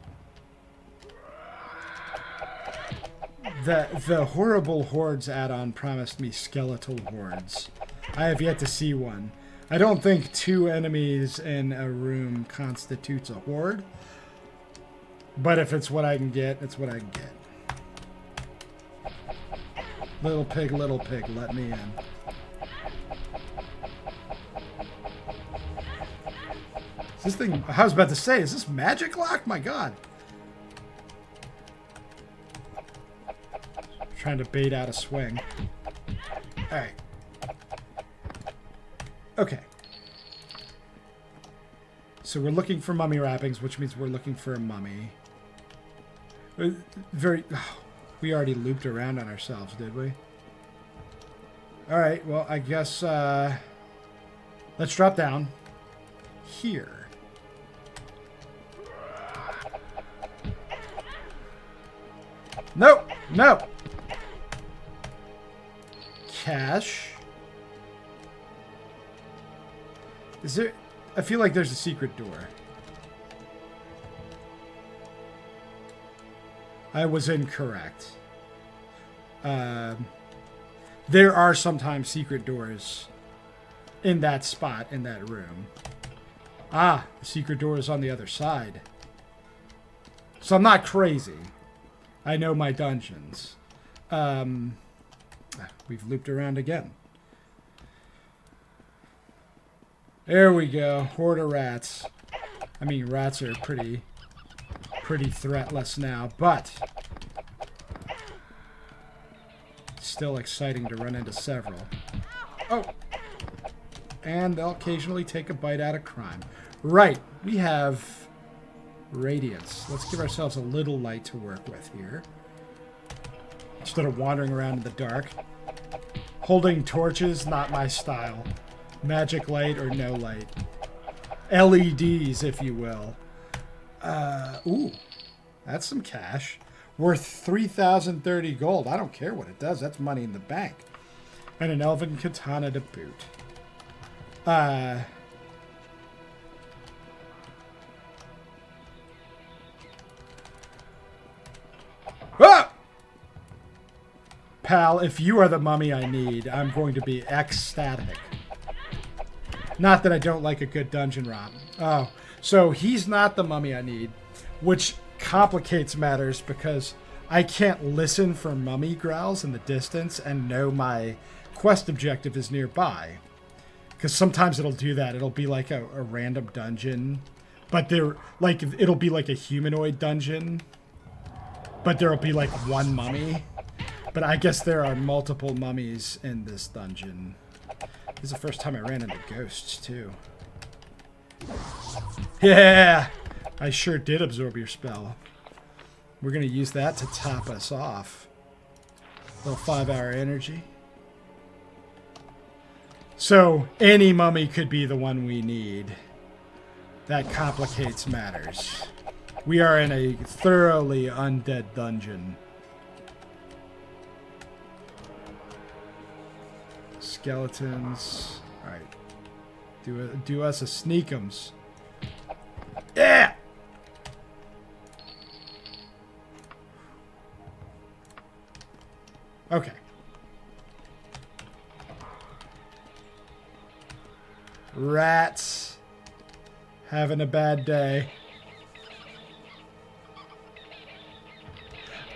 The horrible hordes add-on promised me skeletal hordes. I have yet to see one. I don't think 2 enemies in a room constitutes a horde. But if it's what I can get, it's what I can get. Little pig, let me in. Is this thing, I was about to say, is this magic lock? My God. Trying to bait out a swing. Alright. Okay. So we're looking for mummy wrappings, which means we're looking for a mummy. We already looped around on ourselves, did we? Alright, well, I guess, let's drop down here. No! No! Cash. Is there... I feel like there's a secret door. I was incorrect. There are sometimes secret doors in that spot, in that room. Ah, the secret door is on the other side. So I'm not crazy. I know my dungeons. We've looped around again. There we go. Horde of rats. I mean, rats are pretty threatless now, but still exciting to run into several. Oh! And they'll occasionally take a bite out of crime. Right. We have radiance. Let's give ourselves a little light to work with here. Instead of wandering around in the dark. Holding torches, not my style. Magic light or no light. LEDs, if you will. Ooh. That's some cash. Worth 3,030 gold. I don't care what it does. That's money in the bank. And an elven katana to boot. Ah! Pal, if you are the mummy I need, I'm going to be ecstatic. Not that I don't like a good dungeon romp. Oh, so he's not the mummy I need, which complicates matters because I can't listen for mummy growls in the distance and know my quest objective is nearby. Because sometimes it'll do that. It'll be like a random dungeon, but it'll be like a humanoid dungeon, but there'll be like one mummy. But I guess there are multiple mummies in this dungeon. This is the first time I ran into ghosts, too. Yeah! I sure did absorb your spell. We're going to use that to top us off. A little 5-hour energy. So, any mummy could be the one we need. That complicates matters. We are in a thoroughly undead dungeon. Skeletons. Alright. Do us a sneakums. Yeah! Okay. Rats. Having a bad day.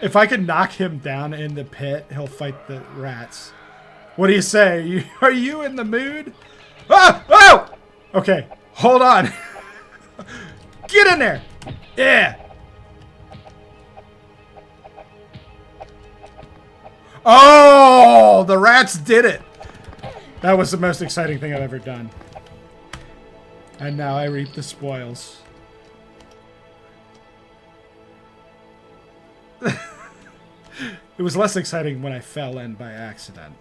If I can knock him down in the pit, he'll fight the rats. What do you say? Are you in the mood? Oh! Oh! Okay, hold on. Get in there! Yeah! Oh! The rats did it! That was the most exciting thing I've ever done. And now I reap the spoils. It was less exciting when I fell in by accident.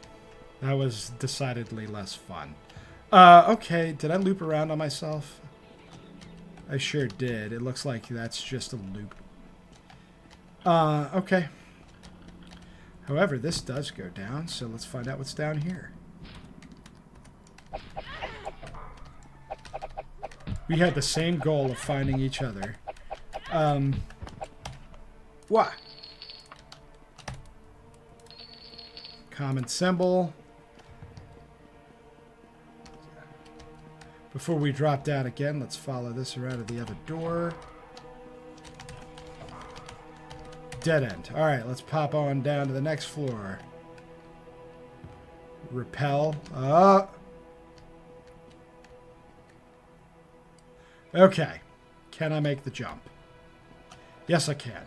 That was decidedly less fun. Okay, did I loop around on myself? I sure did. It looks like that's just a loop. Okay. However, this does go down, so let's find out what's down here. We had the same goal of finding each other. What? Common symbol. Before we drop down again, let's follow this around to the other door. Dead end. Alright, let's pop on down to the next floor. Repel. Okay. Can I make the jump? Yes, I can.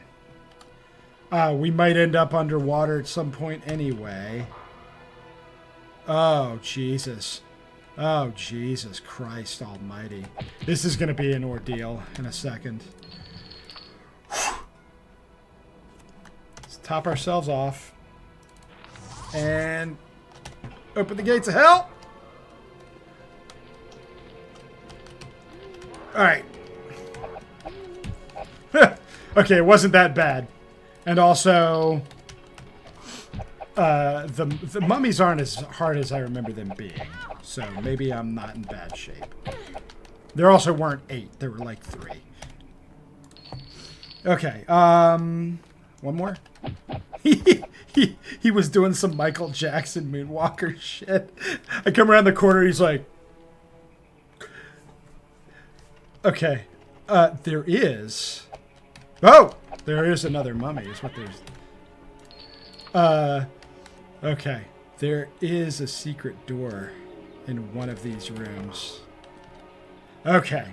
We might end up underwater at some point anyway. Oh, Jesus. Oh, Jesus Christ almighty. This is going to be an ordeal in a second. Let's top ourselves off. And open the gates of hell. Alright. Okay, it wasn't that bad. And also, the mummies aren't as hard as I remember them being. So maybe I'm not in bad shape. There also weren't 8. There were like 3. Okay, one more? He was doing some Michael Jackson Moonwalker shit. I come around the corner, he's like... Okay, there is... Oh! There is another mummy, is what there's... Okay. There is a secret door in one of these rooms. Okay.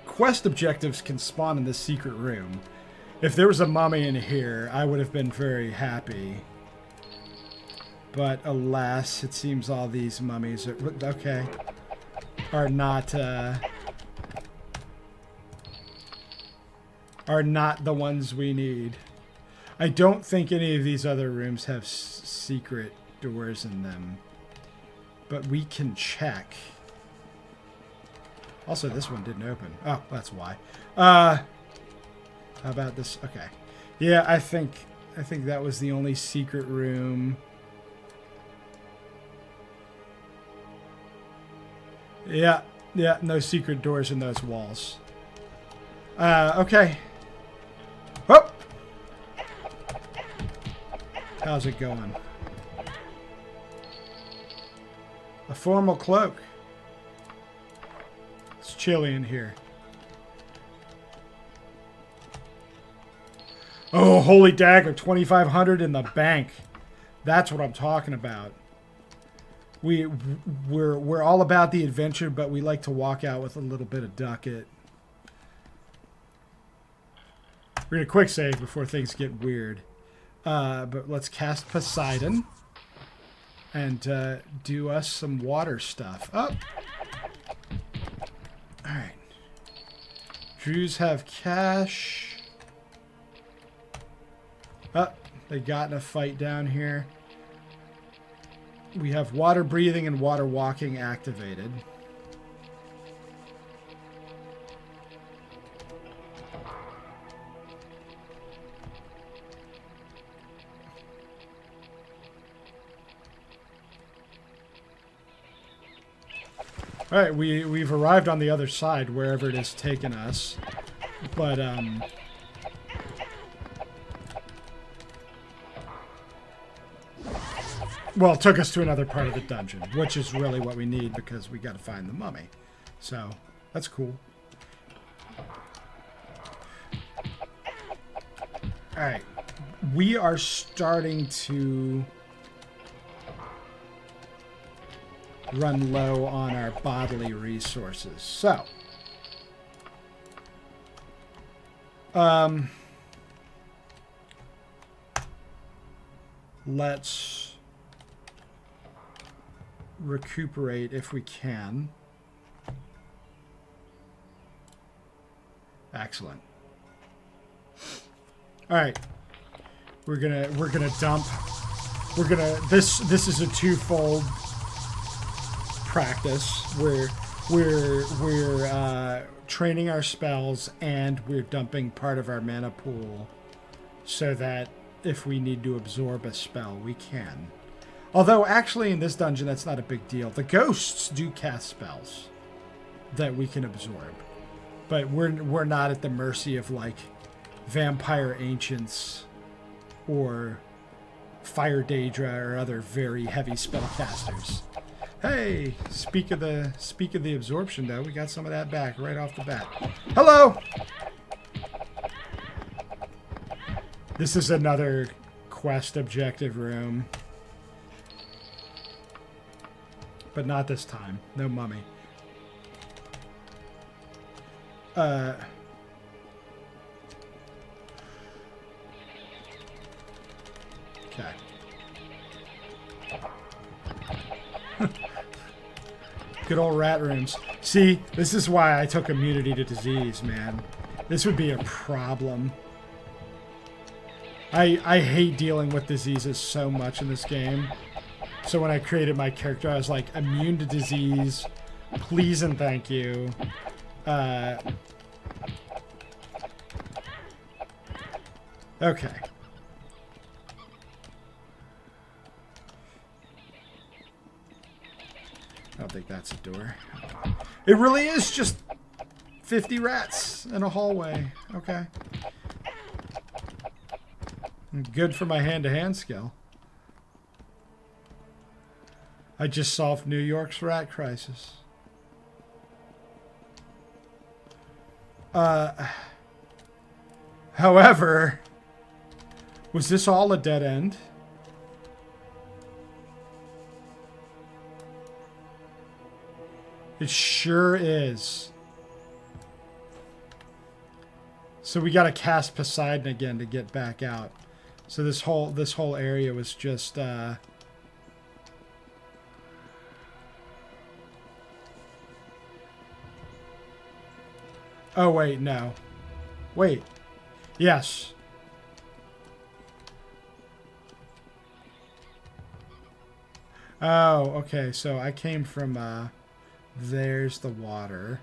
Quest objectives can spawn in this secret room. If there was a mummy in here, I would have been very happy. But alas, it seems all these mummies are... Okay. Are not the ones we need. I don't think any of these other rooms have secret doors in them. But we can check. Also, this one didn't open. Oh, that's why. How about this? Okay. Yeah, I think that was the only secret room. Yeah, no secret doors in those walls. Okay. Whoop! How's it going? A formal cloak. It's chilly in here. Oh, holy dagger, 2,500 in the bank. That's what I'm talking about. We're all about the adventure, but we like to walk out with a little bit of ducat. We're gonna quick save before things get weird. But let's cast Poseidon and do us some water stuff. Oh. All right. Jews have cash. Oh, they got in a fight down here. We have water breathing and water walking activated. All right, we've arrived on the other side, wherever it has taken us. But well, it took us to another part of the dungeon, which is really what we need because we got to find the mummy. So that's cool. All right, we are starting to run low on our bodily resources. So, let's recuperate if we can. Excellent. All right, we're gonna dump. This is a twofold practice. We're training our spells and we're dumping part of our mana pool so that if we need to absorb a spell, we can. Although actually in this dungeon that's not a big deal. The ghosts do cast spells that we can absorb, but we're not at the mercy of like vampire ancients or fire daedra or other very heavy spellcasters. Hey, speak of the absorption though, we got some of that back right off the bat. Hello. This is another quest objective room, but not this time. No mummy. Okay. Good old rat rooms. See, this is why I took immunity to disease, man. This would be a problem. I hate dealing with diseases so much in this game. So when I created my character, I was like, immune to disease, please and thank you. Okay. I don't think that's a door. It really is just 50 rats in a hallway. Okay. Good for my hand-to-hand skill. I just solved New York's rat crisis. However, was this all a dead end? It sure is. So we got to cast Poseidon again to get back out. So this whole area was just oh wait, no. Wait. Yes. Oh, okay. So I came from there's the water.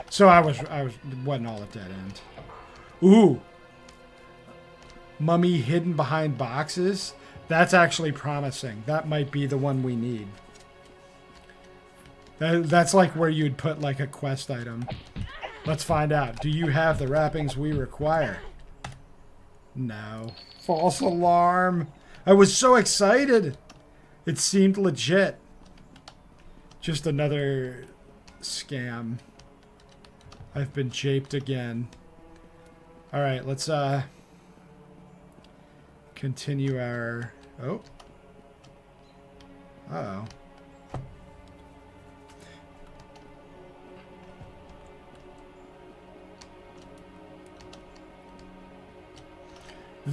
So I wasn't all at that end. Ooh. Mummy hidden behind boxes. That's actually promising. That might be the one we need. That's like where you'd put like a quest item. Let's find out. Do you have the wrappings we require? No. False alarm. I was so excited. It seemed legit. Just another scam. I've been japed again. All right, let's continue our... Oh. Uh-oh.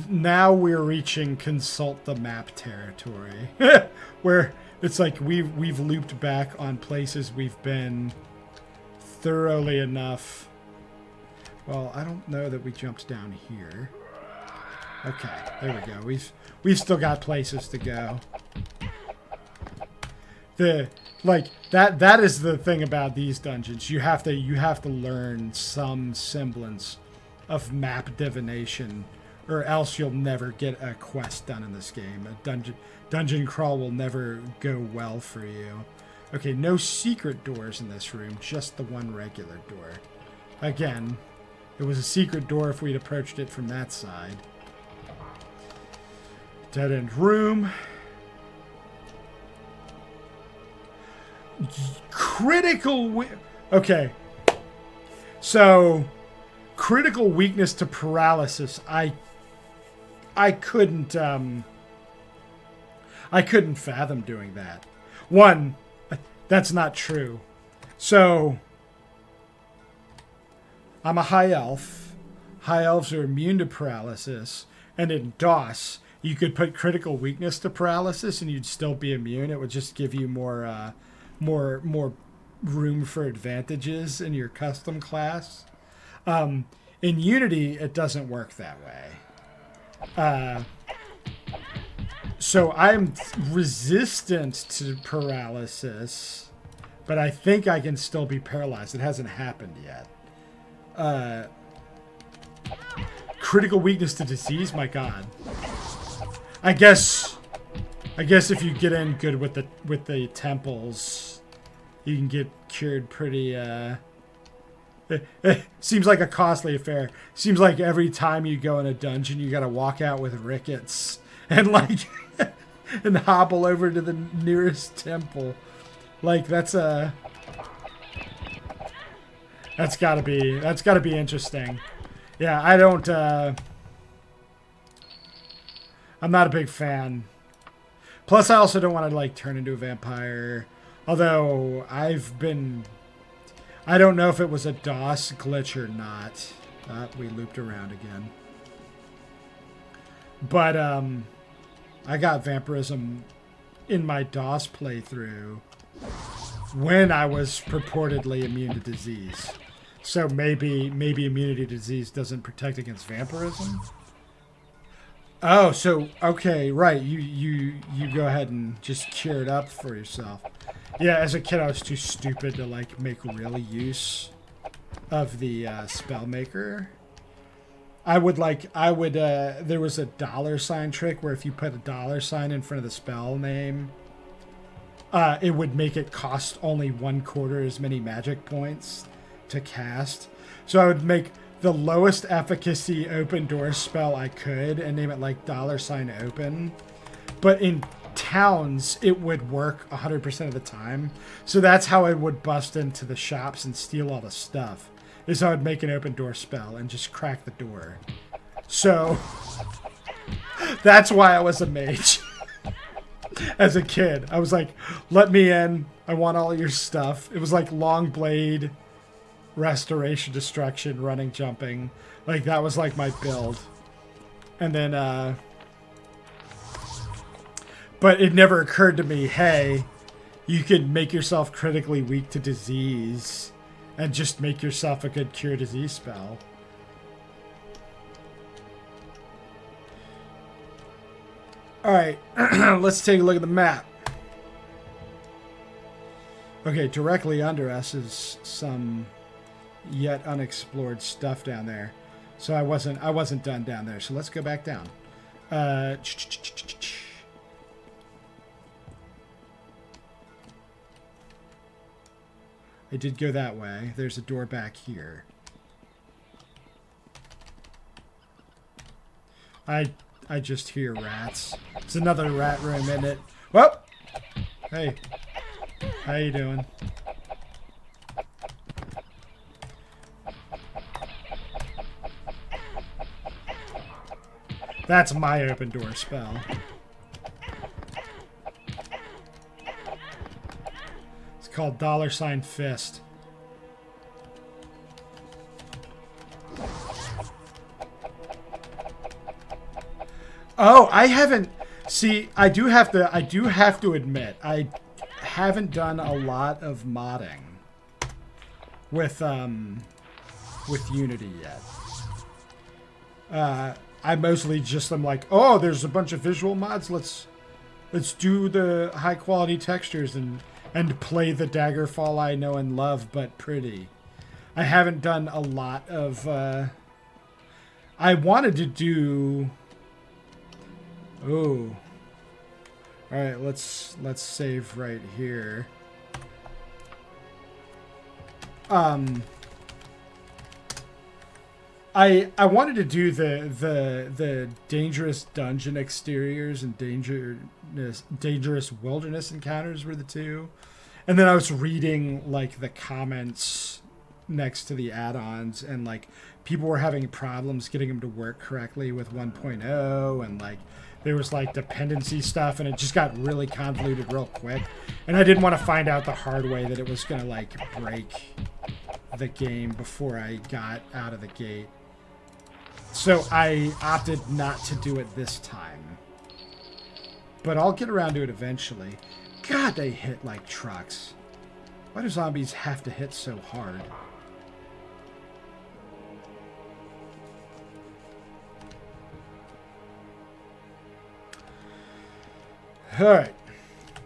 Now we're reaching consult the map territory. Where it's like we've looped back on places we've been thoroughly enough. Well, I don't know that we jumped down here. Okay, there we go. We've still got places to go. That is the thing about these dungeons. You have to learn some semblance of map divination, or else you'll never get a quest done in this game. A dungeon crawl will never go well for you. Okay, no secret doors in this room, just the one regular door. Again, it was a secret door if we'd approached it from that side. Dead-end room. Critical... Okay. So, critical weakness to paralysis. I couldn't fathom doing that. One, that's not true. So, I'm a high elf. High elves are immune to paralysis. And in DOS, you could put critical weakness to paralysis and you'd still be immune. It would just give you more room for advantages in your custom class. In Unity, it doesn't work that way. So I'm resistant to paralysis, but I think I can still be paralyzed. It hasn't happened yet. Critical weakness to disease, my god. I guess if you get in good with the temples, you can get cured pretty. It seems like a costly affair. Seems like every time you go in a dungeon, you gotta walk out with rickets and like and hobble over to the nearest temple. Like that's gotta be interesting. Yeah, I don't. I'm not a big fan. Plus, I also don't want to like turn into a vampire. Although I don't know if it was a DOS glitch or not. We looped around again. But I got vampirism in my DOS playthrough when I was purportedly immune to disease. So maybe immunity to disease doesn't protect against vampirism. Oh, so okay, right. You go ahead and just cure it up for yourself. Yeah, as a kid I was too stupid to like make real use of the spell maker. There was a $sign trick where if you put a $sign in front of the spell name, it would make it cost only 1/4 as many magic points to cast. So I would make the lowest efficacy open door spell I could and name it like $sign open. But in towns, it would work 100% of the time. So that's how I would bust into the shops and steal all the stuff. Is I would make an open door spell and just crack the door. So that's why I was a mage. As a kid, I was like, let me in. I want all your stuff. It was like long blade, restoration, destruction, running, jumping. Like that was like my build. And then but it never occurred to me, hey, you could make yourself critically weak to disease and just make yourself a good cure disease spell. Alright, let's take a look at the map. Okay, directly under us is some yet unexplored stuff down there. So I wasn't done down there. So let's go back down. I did go that way. There's a door back here. I just hear rats. It's another rat room, isn't it? Whoa! Hey. How you doing? That's my open door spell. It's called $sign fist. Oh, I haven't. See, I do have to admit, I haven't done a lot of modding with Unity yet. I mostly just am like, oh, there's a bunch of visual mods. Let's do the high quality textures and play the Daggerfall I know and love, but pretty. I haven't done a lot of. I wanted to do. Oh. All right, let's save right here. I wanted to do the dangerous dungeon exteriors and dangerous wilderness encounters were the two. And then I was reading like the comments next to the add-ons, and like people were having problems getting them to work correctly with 1.0, and like there was like dependency stuff, and it just got really convoluted real quick. And I didn't want to find out the hard way that it was gonna like break the game before I got out of the gate. So I opted not to do it this time. But I'll get around to it eventually. God, they hit like trucks. Why do zombies have to hit so hard? Alright.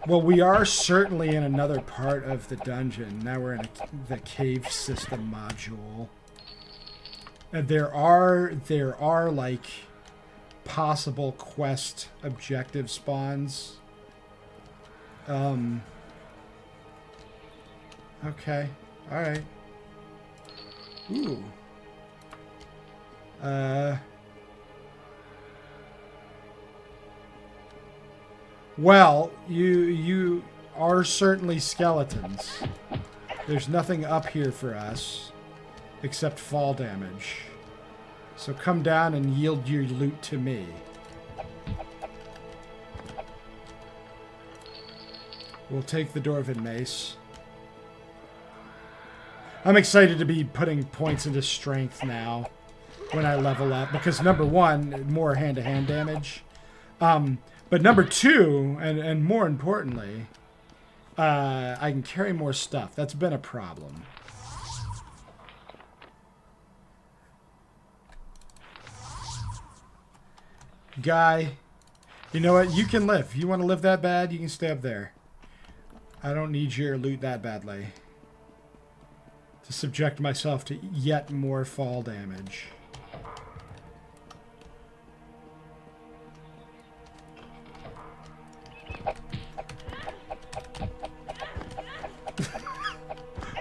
Well, we are certainly in another part of the dungeon. Now we're in the cave system module. And there are like possible quest objective spawns. Okay. All right. Ooh. Well, you are certainly skeletons. There's nothing up here for us except fall damage. So come down and yield your loot to me. We'll take the Dwarven Mace. I'm excited to be putting points into strength now when I level up, because number one, more hand-to-hand damage. But number two, and more importantly, I can carry more stuff. That's been a problem. Guy, you know what? You can live. You want to live that bad, you can stay up there. I don't need your loot that badly to subject myself to yet more fall damage.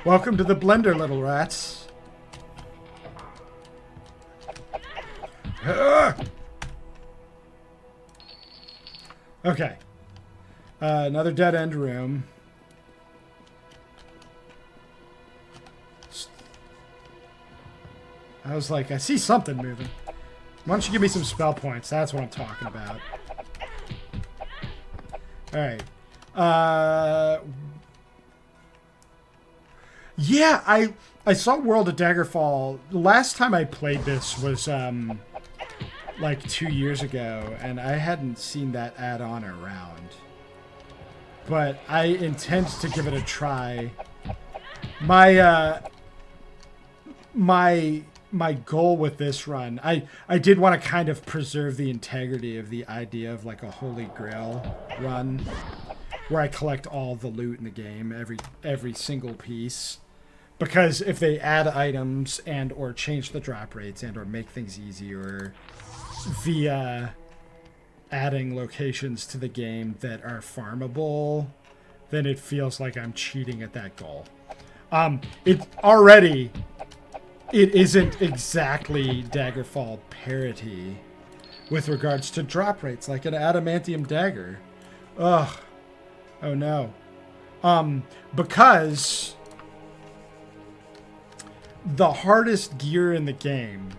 Welcome to the blender, little rats. Okay. Another dead-end room. I was like, I see something moving. Why don't you give me some spell points? That's what I'm talking about. Alright. Yeah, I saw World of Daggerfall. The last time I played this was like 2 years ago, and I hadn't seen that add-on around. But I intend to give it a try. My goal with this run, I did want to kind of preserve the integrity of the idea of like a Holy Grail run, where I collect all the loot in the game, every single piece. Because if they add items and or change the drop rates and or make things easier via adding locations to the game that are farmable, then it feels like I'm cheating at that goal. It isn't exactly Daggerfall parity with regards to drop rates, like an adamantium dagger. Ugh. Oh no. Because the hardest gear in the game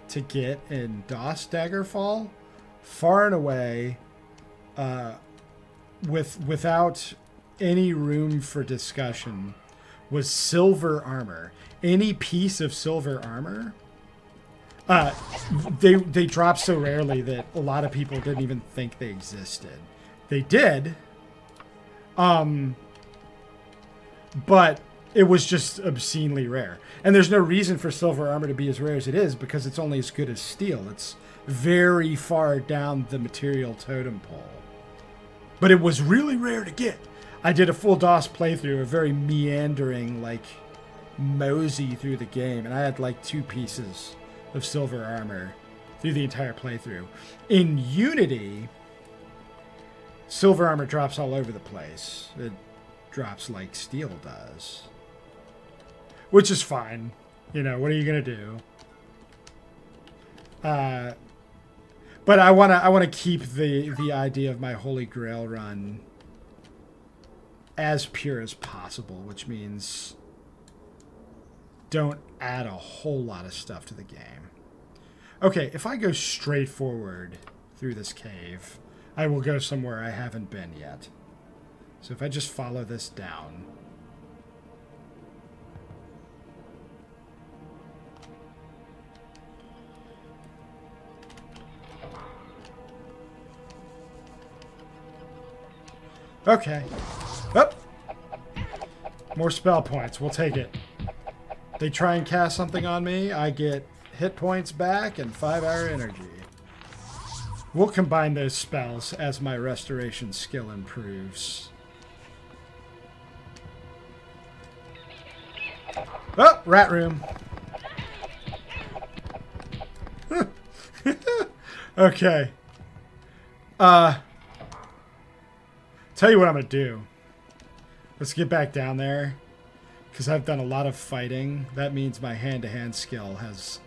to get in DOS Daggerfall, far and away, without any room for discussion, was silver armor. Any piece of silver armor, they drop so rarely that a lot of people didn't even think they existed. They did, but it was just obscenely rare. And there's no reason for silver armor to be as rare as it is, because it's only as good as steel. It's very far down the material totem pole. But it was really rare to get. I did a full DOS playthrough, a very meandering, like, mosey through the game, and I had like 2 pieces of silver armor through the entire playthrough. In Unity, silver armor drops all over the place. It drops like steel does. which is fine. You know, what are you gonna do? But I wanna keep the idea of my Holy Grail run as pure as possible, which means don't add a whole lot of stuff to the game. Okay, if I go straight forward through this cave, I will go somewhere I haven't been yet. So if I just follow this down. Okay. Oh! More spell points. We'll take it. They try and cast something on me. I get hit points back and 5-hour energy. We'll combine those spells as my restoration skill improves. Oh! Rat room. Okay. Tell you what I'm going to do. Let's get back down there. Because I've done a lot of fighting. That means my hand-to-hand skill has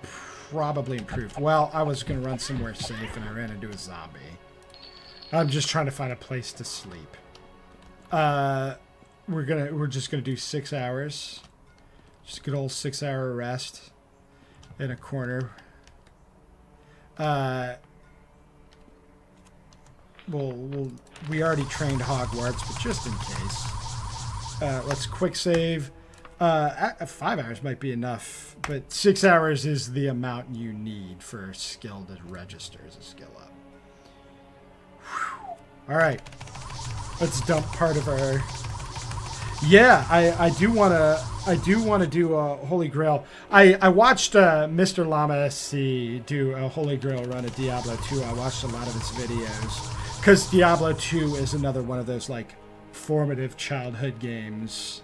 probably improved. Well, I was going to run somewhere safe and I ran into a zombie. I'm just trying to find a place to sleep. We're just gonna do 6 hours. Just a good old 6-hour rest in a corner. We already trained Hogwarts, but just in case, let's quick save. 5 hours might be enough, but 6 hours is the amount you need for skill to register as a skill up. Whew. All right, let's dump part of our. Yeah, I do wanna do a Holy Grail. I watched Mr. Llama SC do a Holy Grail run at Diablo 2. I watched a lot of his videos because Diablo 2 is another one of those like formative childhood games.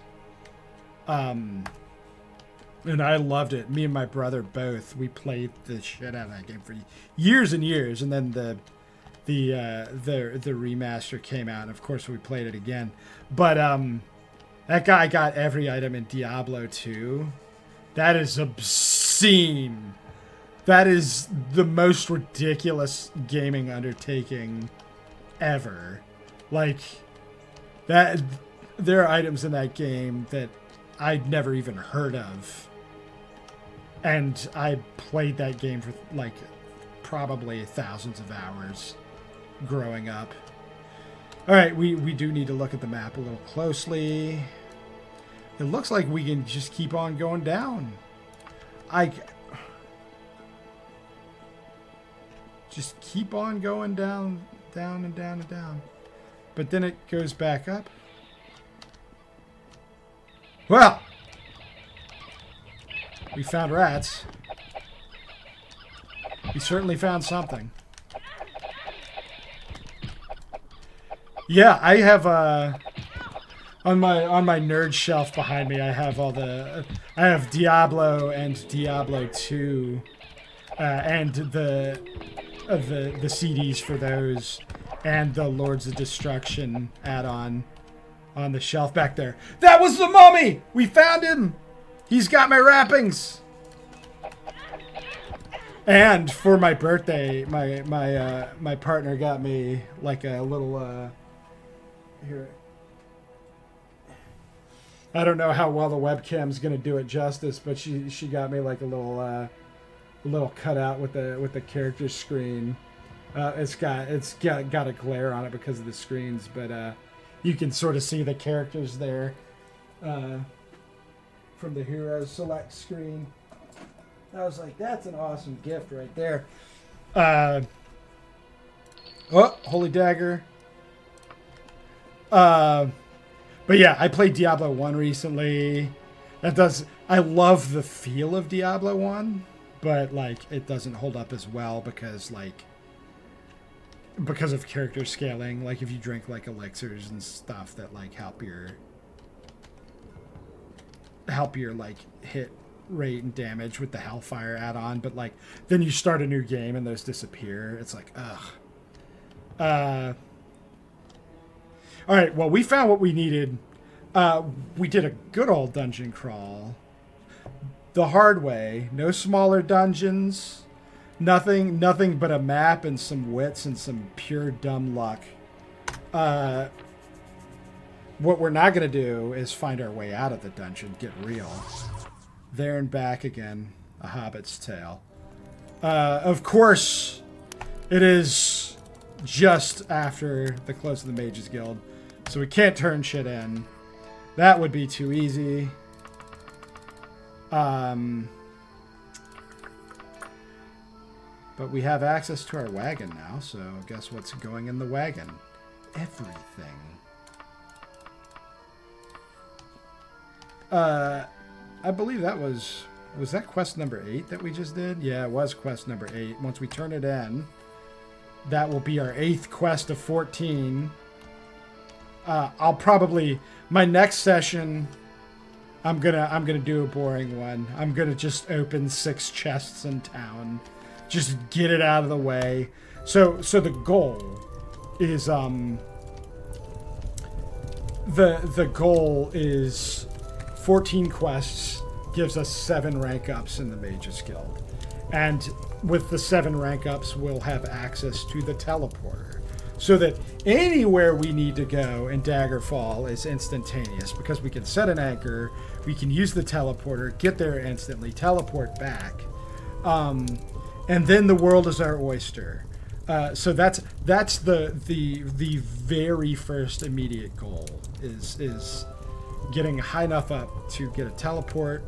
And I loved it. Me and my brother both. We played the shit out of that game for years and years, and then the remaster came out, and of course we played it again. But that guy got every item in Diablo 2. That is obscene. That is the most ridiculous gaming undertaking ever. Like, that, there are items in that game that I'd never even heard of. And I played that game for, like, probably thousands of hours growing up. All right, we do need to look at the map a little closely. It looks like we can just keep on going down. Just keep on going down, down and down and down. But then it goes back up. Well, we found rats. We certainly found something. Yeah, I have on my nerd shelf behind me. I have I have Diablo and Diablo 2, and the CDs for those, and the Lords of Destruction add-on on the shelf back there. That was the mummy. We found him. He's got my wrappings. And for my birthday, my partner got me like a little here. I don't know how well the webcam's gonna do it justice, but she got me like a little cutout with the character screen. It's got a glare on it because of the screens, but you can sort of see the characters there from the Hero Select screen. I was like, that's an awesome gift right there. Oh, Holy Dagger. But yeah, I played Diablo 1 recently. I love the feel of Diablo 1, but like it doesn't hold up as well because of character scaling. Like if you drink like elixirs and stuff that like help your like hit rate and damage with the Hellfire add-on, but like then you start a new game and those disappear. It's like ugh. All right, well, we found what we needed. We did a good old dungeon crawl. The hard way. No smaller dungeons. Nothing but a map and some wits and some pure dumb luck. What we're not going to do is find our way out of the dungeon. Get real. There and back again. A Hobbit's Tale. Of course, it is just after the close of the Mages Guild. So we can't turn shit in. That would be too easy. But we have access to our wagon now, so guess what's going in the wagon? Everything. I believe that was that quest number 8 that we just did? Yeah, it was quest number 8. Once we turn it in, that will be our 8th quest of 14. I'll probably, my next session, I'm gonna do a boring one. I'm gonna just open 6 chests in town, just get it out of the way. So the goal is the goal is 14 quests gives us 7 rank ups in the Mages Guild, and with the 7 rank ups, we'll have access to the teleporter. So that anywhere we need to go in Daggerfall is instantaneous, because we can set an anchor, we can use the teleporter, get there instantly, teleport back, and then the world is our oyster. So that's the very first immediate goal is getting high enough up to get a teleport.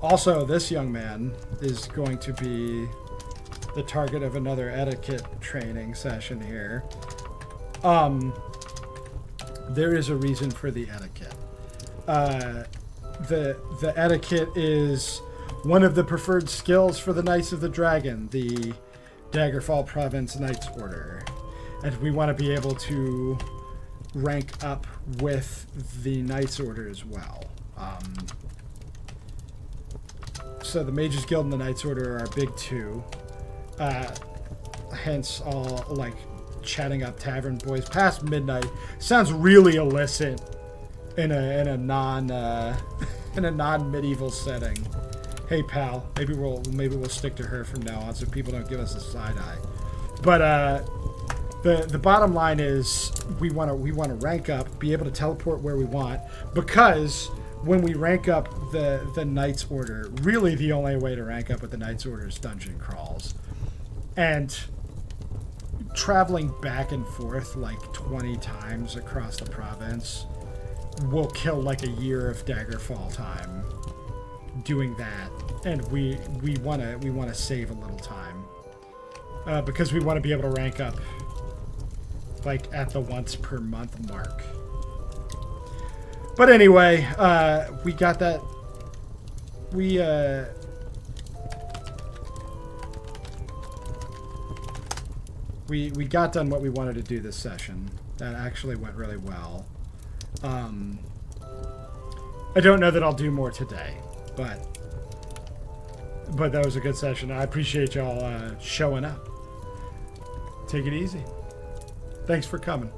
Also, this young man is going to be the target of another etiquette training session here. There is a reason for the etiquette. The etiquette is one of the preferred skills for the Knights of the Dragon, the Daggerfall Province Knights Order. And we want to be able to rank up with the Knights Order as well. So the Mages Guild and the Knights Order are our big two. Hence all like chatting up tavern boys past midnight sounds really illicit in a non in a non-medieval setting. Hey pal, maybe we'll stick to her from now on so people don't give us a side eye. But the bottom line is we want to rank up, be able to teleport where we want, because when we rank up the Knights Order, really the only way to rank up with the Knights Order is dungeon crawls. And traveling back and forth like 20 times across the province will kill like a year of Daggerfall time doing that. And we want to save a little time because we want to be able to rank up like at the once per month mark. But anyway, we got that. We got done what we wanted to do this session. That actually went really well. I don't know that I'll do more today, but that was a good session. I appreciate y'all showing up. Take it easy. Thanks for coming.